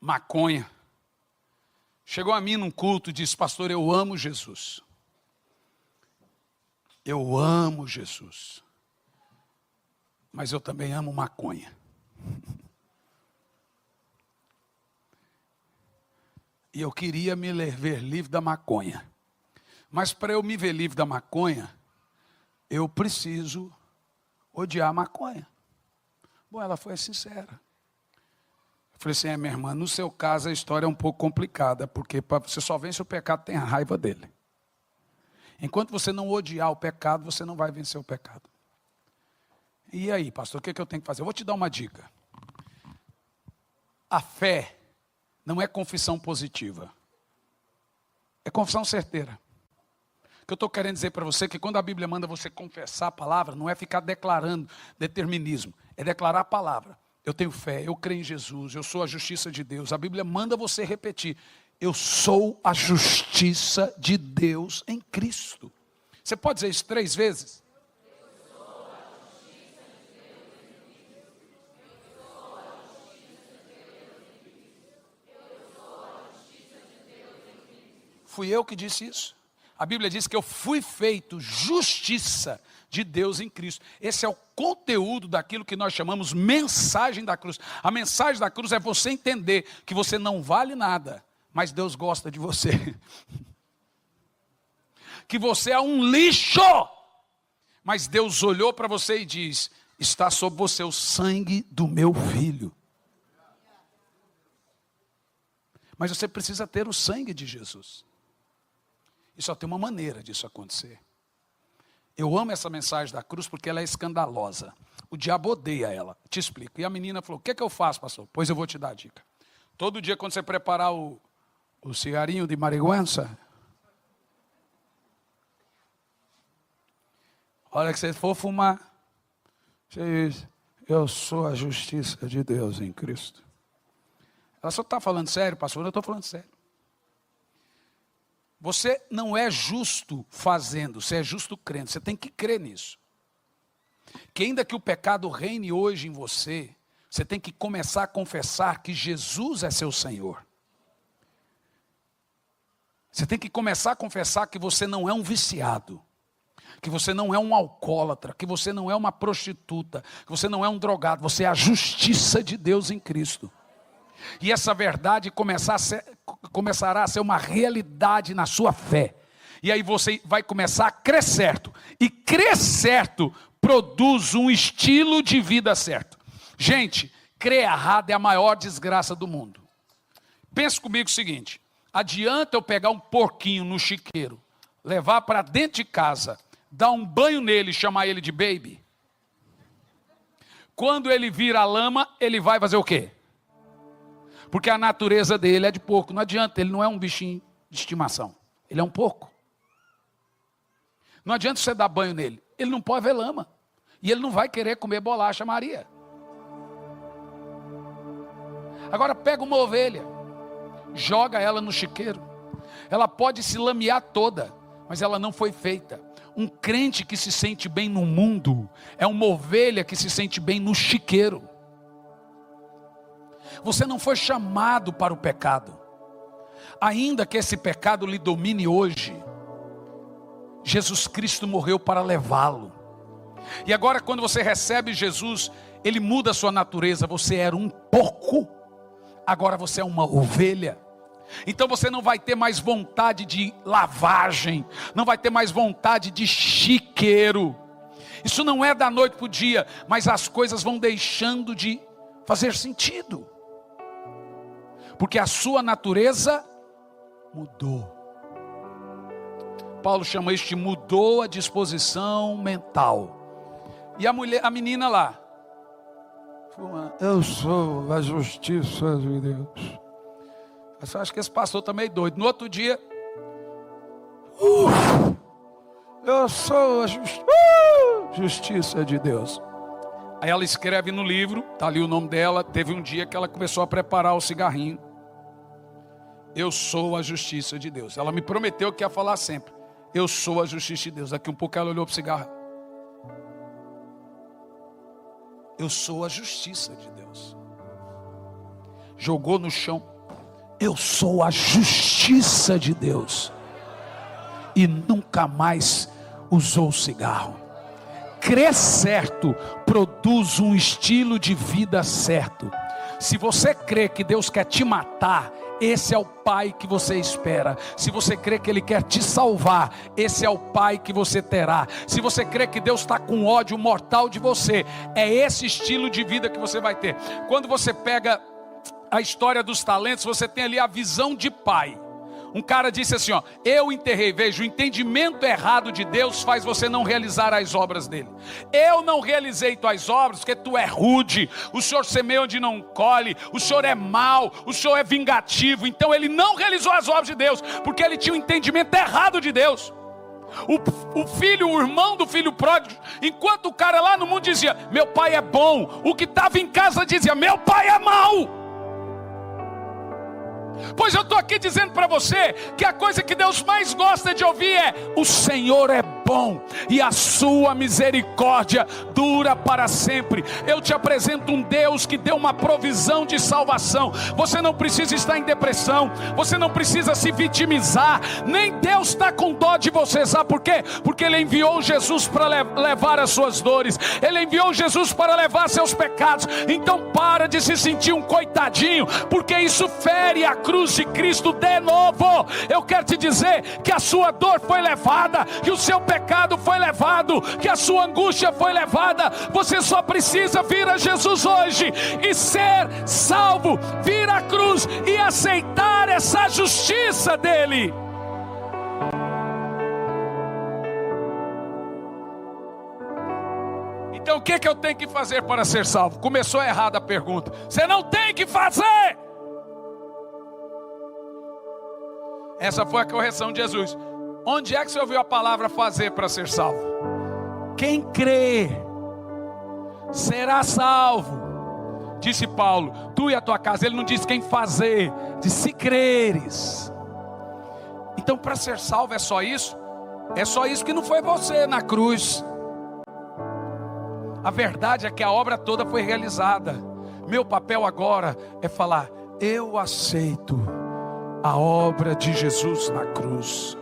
maconha chegou a mim num culto e disse: pastor, eu amo Jesus. Eu amo Jesus. Mas eu também amo maconha. E eu queria me ver livre da maconha. Mas para eu me ver livre da maconha, eu preciso odiar a maconha. Bom, ela foi sincera. Eu falei assim: minha irmã, no seu caso a história é um pouco complicada, porque você só vence o pecado, tem a raiva dele. Enquanto você não odiar o pecado, você não vai vencer o pecado. E aí, pastor, o que eu tenho que fazer? Eu vou te dar uma dica. A fé não é confissão positiva. É confissão certeira. O que eu estou querendo dizer para você é que quando a Bíblia manda você confessar a palavra, não é ficar declarando determinismo. É declarar a palavra. Eu tenho fé, eu creio em Jesus, eu sou a justiça de Deus. A Bíblia manda você repetir: eu sou a justiça de Deus em Cristo. Você pode dizer isso 3 vezes? Fui eu que disse isso. A Bíblia diz que eu fui feito justiça de Deus em Cristo. Esse é o conteúdo daquilo que nós chamamos mensagem da cruz. A mensagem da cruz é você entender que você não vale nada, mas Deus gosta de você. Que você é um lixo, mas Deus olhou para você e diz: está sobre você o sangue do meu filho. Mas você precisa ter o sangue de Jesus. E só tem uma maneira disso acontecer. Eu amo essa mensagem da cruz porque ela é escandalosa. O diabo odeia ela. Te explico. E a menina falou: o que é que eu faço, pastor? Pois eu vou te dar a dica. Todo dia quando você preparar o cigarrinho de marihuana, olha que você for fumar, você diz: eu sou a justiça de Deus em Cristo. Ela só está falando sério, pastor? Eu estou falando sério. Você não é justo fazendo, você é justo crendo. Você tem que crer nisso. Que ainda que o pecado reine hoje em você, você tem que começar a confessar que Jesus é seu Senhor. Você tem que começar a confessar que você não é um viciado, que você não é um alcoólatra, que você não é uma prostituta, que você não é um drogado, você é a justiça de Deus em Cristo. E essa verdade começará a ser uma realidade na sua fé. E aí você vai começar a crer certo. E crer certo produz um estilo de vida certo. Gente, crer errado é a maior desgraça do mundo. Pense comigo o seguinte: adianta eu pegar um porquinho no chiqueiro, levar para dentro de casa, dar um banho nele e chamar ele de baby, quando ele vira a lama, ele vai fazer o quê? Porque a natureza dele é de porco, não adianta, ele não é um bichinho de estimação, ele é um porco. Não adianta você dar banho nele, ele não pode ver lama, e ele não vai querer comer bolacha Maria. Agora pega uma ovelha, joga ela no chiqueiro, ela pode se lamear toda, mas ela não foi feita. Um crente que se sente bem no mundo, é uma ovelha que se sente bem no chiqueiro. Você não foi chamado para o pecado, ainda que esse pecado lhe domine hoje, Jesus Cristo morreu para levá-lo. E agora quando você recebe Jesus, Ele muda a sua natureza. Você era um porco, agora você é uma ovelha. Então você não vai ter mais vontade de lavagem, não vai ter mais vontade de chiqueiro. Isso não é da noite para o dia, mas as coisas vão deixando de fazer sentido, porque a sua natureza mudou. Paulo chama isso de mudou a disposição mental. E a menina lá, eu sou a justiça de Deus. Eu acho que esse pastor está meio doido. No outro dia, eu sou a justiça de Deus. Aí ela escreve no livro, está ali o nome dela. Teve um dia que ela começou a preparar o cigarrinho. Eu sou a justiça de Deus. Ela me prometeu que ia falar sempre, eu sou a justiça de Deus. Daqui um pouco ela olhou para o cigarro. Eu sou a justiça de Deus. Jogou no chão. Eu sou a justiça de Deus. E nunca mais usou cigarro. Crer certo produz um estilo de vida certo. Se você crê que Deus quer te matar, esse é o pai que você espera. Se você crê que Ele quer te salvar, esse é o pai que você terá. Se você crê que Deus está com ódio mortal de você, é esse estilo de vida que você vai ter. Quando você pega a história dos talentos, você tem ali a visão de pai. Um cara disse assim, eu enterrei, veja, o entendimento errado de Deus faz você não realizar as obras dele. Eu não realizei tuas obras porque tu é rude, o Senhor semeia onde não colhe, o Senhor é mau, o Senhor é vingativo. Então ele não realizou as obras de Deus, porque ele tinha um entendimento errado de Deus. O filho, o irmão do filho pródigo, enquanto o cara lá no mundo dizia, meu pai é bom, o que estava em casa dizia, meu pai é mau. Pois eu estou aqui dizendo para você que a coisa que Deus mais gosta de ouvir é: o Senhor é bom e a sua misericórdia dura para sempre. Eu te apresento um Deus que deu uma provisão de salvação. Você não precisa estar em depressão, você não precisa se vitimizar, nem Deus está com dó de você. Sabe por quê? Porque Ele enviou Jesus para levar as suas dores, Ele enviou Jesus para levar seus pecados. Então para de se sentir um coitadinho, porque isso fere a cruz de Cristo de novo. Eu quero te dizer que a sua dor foi levada, que o seu pecado foi levado, que a sua angústia foi levada. Você só precisa vir a Jesus hoje e ser salvo, vir à cruz e aceitar essa justiça dele. Então o que eu tenho que fazer para ser salvo? Começou errada a pergunta. Você não tem que fazer. Essa foi a correção de Jesus. Onde é que você ouviu a palavra fazer para ser salvo? Quem crê será salvo, disse Paulo, tu e a tua casa. Ele não disse quem fazer, disse se creres. Então para ser salvo é só isso? É só isso que não foi você na cruz. A verdade é que a obra toda foi realizada. Meu papel agora é falar, eu aceito a obra de Jesus na cruz.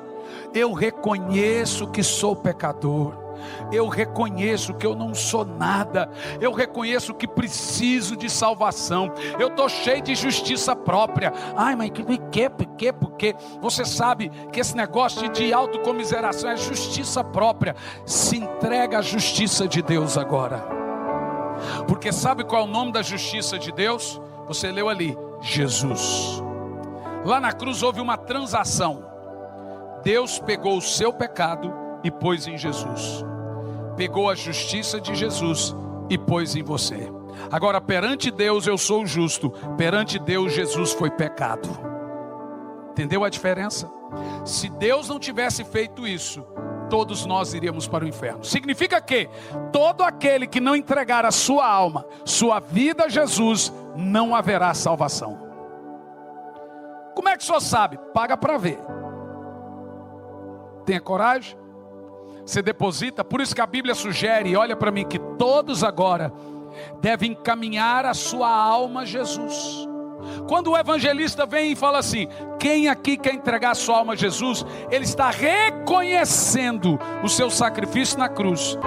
Eu reconheço que sou pecador. Eu reconheço que eu não sou nada. Eu reconheço que preciso de salvação. Eu estou cheio de justiça própria. Ai, mas por quê? Porque você sabe que esse negócio de autocomiseração é justiça própria. Se entrega à justiça de Deus agora. Porque sabe qual é o nome da justiça de Deus? Você leu ali, Jesus. Lá na cruz houve uma transação. Deus pegou o seu pecado e pôs em Jesus. Pegou a justiça de Jesus e pôs em você. Agora, perante Deus eu sou justo, perante Deus Jesus foi pecado. Entendeu a diferença? Se Deus não tivesse feito isso, todos nós iríamos para o inferno. Significa que todo aquele que não entregar a sua alma, sua vida a Jesus, não haverá salvação. Como é que o senhor sabe? Paga para ver. Tenha coragem. Você deposita. Por isso que a Bíblia sugere, olha para mim, que todos agora devem encaminhar a sua alma a Jesus. Quando o evangelista vem e fala assim: quem aqui quer entregar a sua alma a Jesus? Ele está reconhecendo o seu sacrifício na cruz.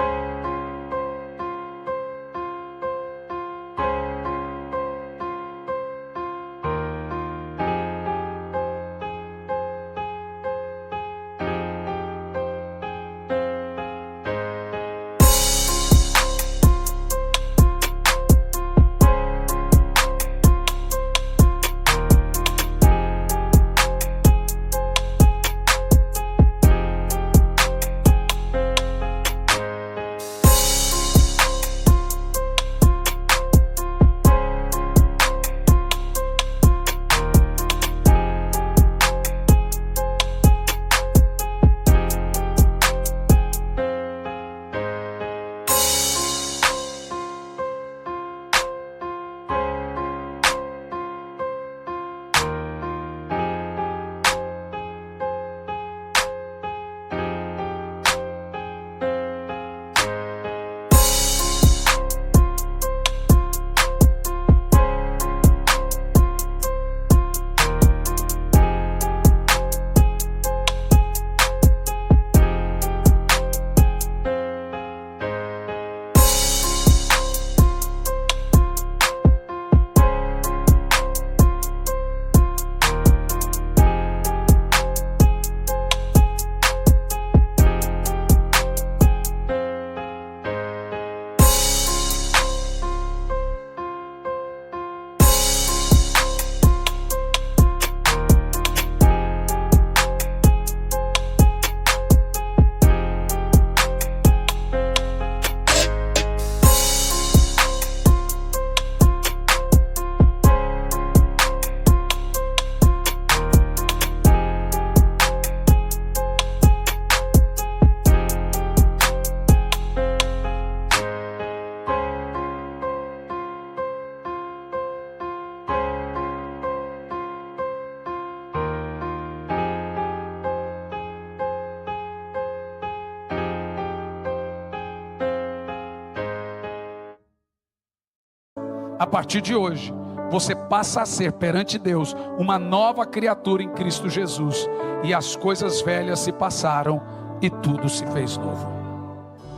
A partir de hoje, você passa a ser perante Deus uma nova criatura em Cristo Jesus. E as coisas velhas se passaram e tudo se fez novo.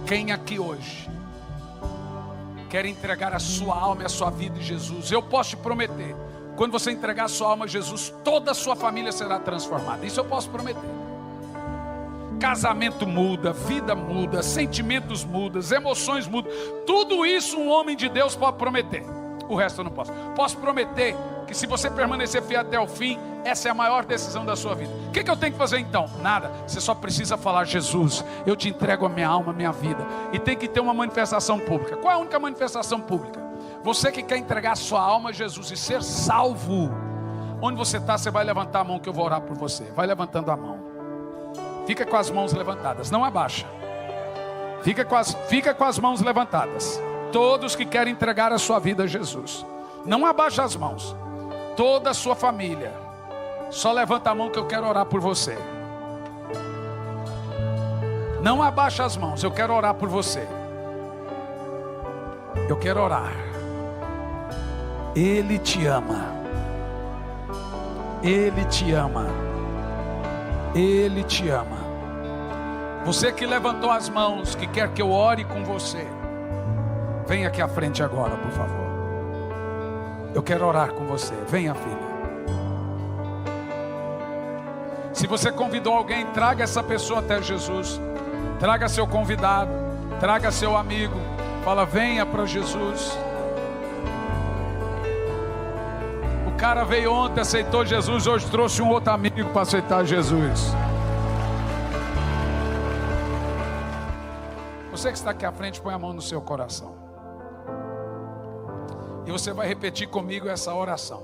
Quem aqui hoje quer entregar a sua alma e a sua vida em Jesus? Eu posso te prometer, quando você entregar a sua alma a Jesus, toda a sua família será transformada. Isso eu posso prometer. Casamento muda, vida muda, sentimentos mudam, emoções mudam. Tudo isso um homem de Deus pode prometer. O resto eu não posso. Posso prometer que se você permanecer fiel até o fim, essa é a maior decisão da sua vida. O que eu tenho que fazer então? Nada. Você só precisa falar: Jesus, eu te entrego a minha alma, a minha vida. E tem que ter uma manifestação pública. Qual é a única manifestação pública? Você que quer entregar a sua alma a Jesus e ser salvo. Onde você está, você vai levantar a mão que eu vou orar por você. Vai levantando a mão. Fica com as mãos levantadas, não abaixa. Fica com as mãos levantadas. Todos que querem entregar a sua vida a Jesus, não abaixa as mãos. Toda a sua família, só levanta a mão que eu quero orar por você. Não abaixa as mãos, eu quero orar por você. Eu quero orar. Ele te ama. Ele te ama. Ele te ama. Você que levantou as mãos, que quer que eu ore com você, vem aqui à frente agora, por favor. Eu quero orar com você. Venha, filha. Se você convidou alguém, traga essa pessoa até Jesus. Traga seu convidado, traga seu amigo. Fala: venha para Jesus. O cara veio ontem, aceitou Jesus, hoje trouxe um outro amigo para aceitar Jesus. Você que está aqui à frente, põe a mão no seu coração. E você vai repetir comigo essa oração.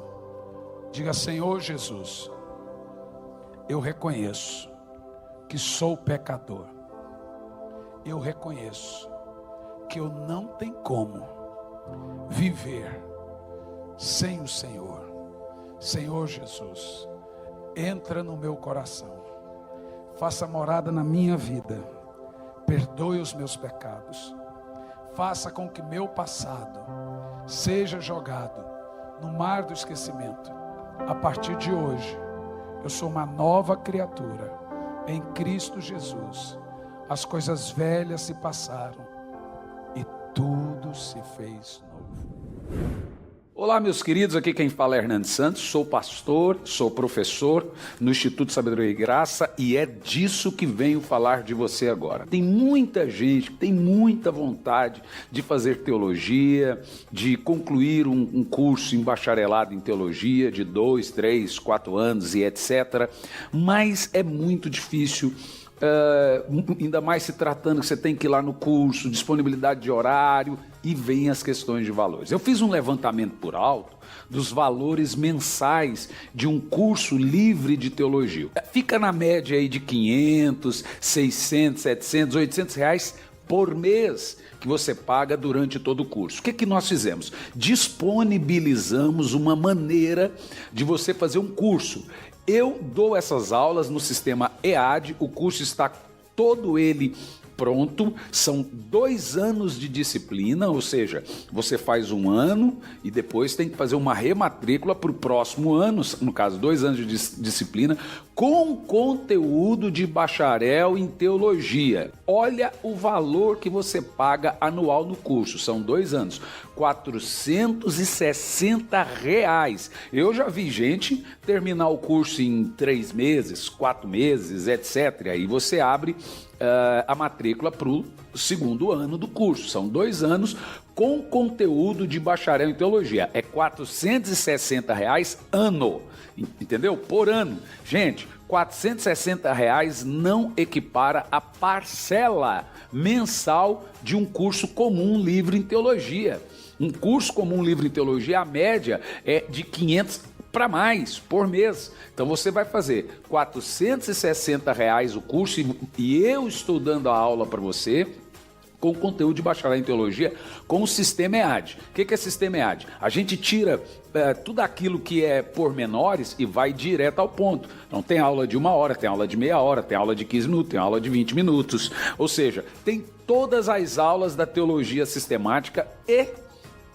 Diga: Senhor Jesus, eu reconheço que sou pecador. Eu reconheço que eu não tenho como viver sem o Senhor. Senhor Jesus, entra no meu coração. Faça morada na minha vida. Perdoe os meus pecados. Faça com que meu passado seja jogado no mar do esquecimento. A partir de hoje, eu sou uma nova criatura em Cristo Jesus. As coisas velhas se passaram e tudo se fez novo. Olá, meus queridos, aqui quem fala é Hernandes Santos, sou pastor, sou professor no Instituto Sabedoria e Graça e é disso que venho falar de você agora. Tem muita gente que tem muita vontade de fazer teologia, de concluir um curso em bacharelado em teologia de 2, 3, 4 anos e etc. Mas é muito difícil. Ainda mais se tratando que você tem que ir lá no curso, disponibilidade de horário, e vem as questões de valores. Eu fiz um levantamento por alto dos valores mensais de um curso livre de teologia. Fica na média aí de 500, 600, 700, 800 reais por mês que você paga durante todo o curso. O que nós fizemos? Disponibilizamos uma maneira de você fazer um curso. Eu dou essas aulas no sistema EAD, o curso está todo ele pronto, são 2 anos de disciplina, ou seja, você faz 1 ano e depois tem que fazer uma rematrícula para o próximo ano, no caso 2 anos de disciplina, com conteúdo de bacharel em teologia. Olha o valor que você paga anual no curso, são 2 anos, R$460. Eu já vi gente terminar o curso em 3 meses, 4 meses, etc. Aí você abre a matrícula para o 2º ano do curso. São 2 anos com conteúdo de bacharel em teologia. É R$460 ano, entendeu? Por ano. Gente, R$460 não equipara a parcela mensal de um curso comum livre em teologia. Um curso comum livre em teologia, a média é de 500 para mais por mês. Então você vai fazer R$460 o curso e eu estou dando a aula para você com conteúdo de bacharel em teologia com o sistema EAD. O que é sistema EAD? A gente tira tudo aquilo que é pormenores e vai direto ao ponto. Então tem aula de 1 hora, tem aula de meia hora, tem aula de 15 minutos, tem aula de 20 minutos. Ou seja, tem todas as aulas da teologia sistemática e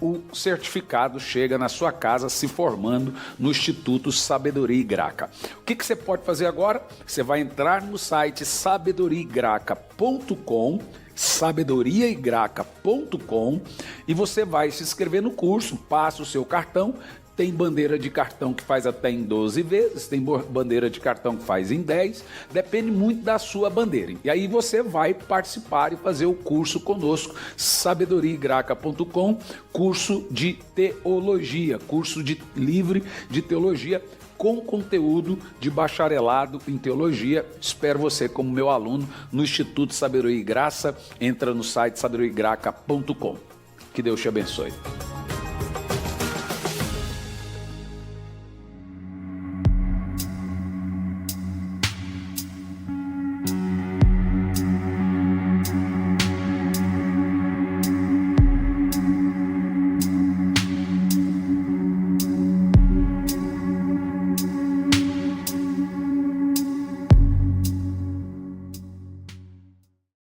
o certificado chega na sua casa se formando no Instituto Sabedoria e Graca. O que você pode fazer agora? Você vai entrar no site sabedoriaigraca.com, sabedoriaigraca.com, e você vai se inscrever no curso, passa o seu cartão. Tem bandeira de cartão que faz até em 12 vezes, tem bandeira de cartão que faz em 10, depende muito da sua bandeira. E aí você vai participar e fazer o curso conosco, sabedoriaigraca.com, curso de teologia, curso livre de teologia, com conteúdo de bacharelado em teologia. Espero você como meu aluno no Instituto Sabedoria e Graça. Entra no site sabedoriaigraca.com. Que Deus te abençoe.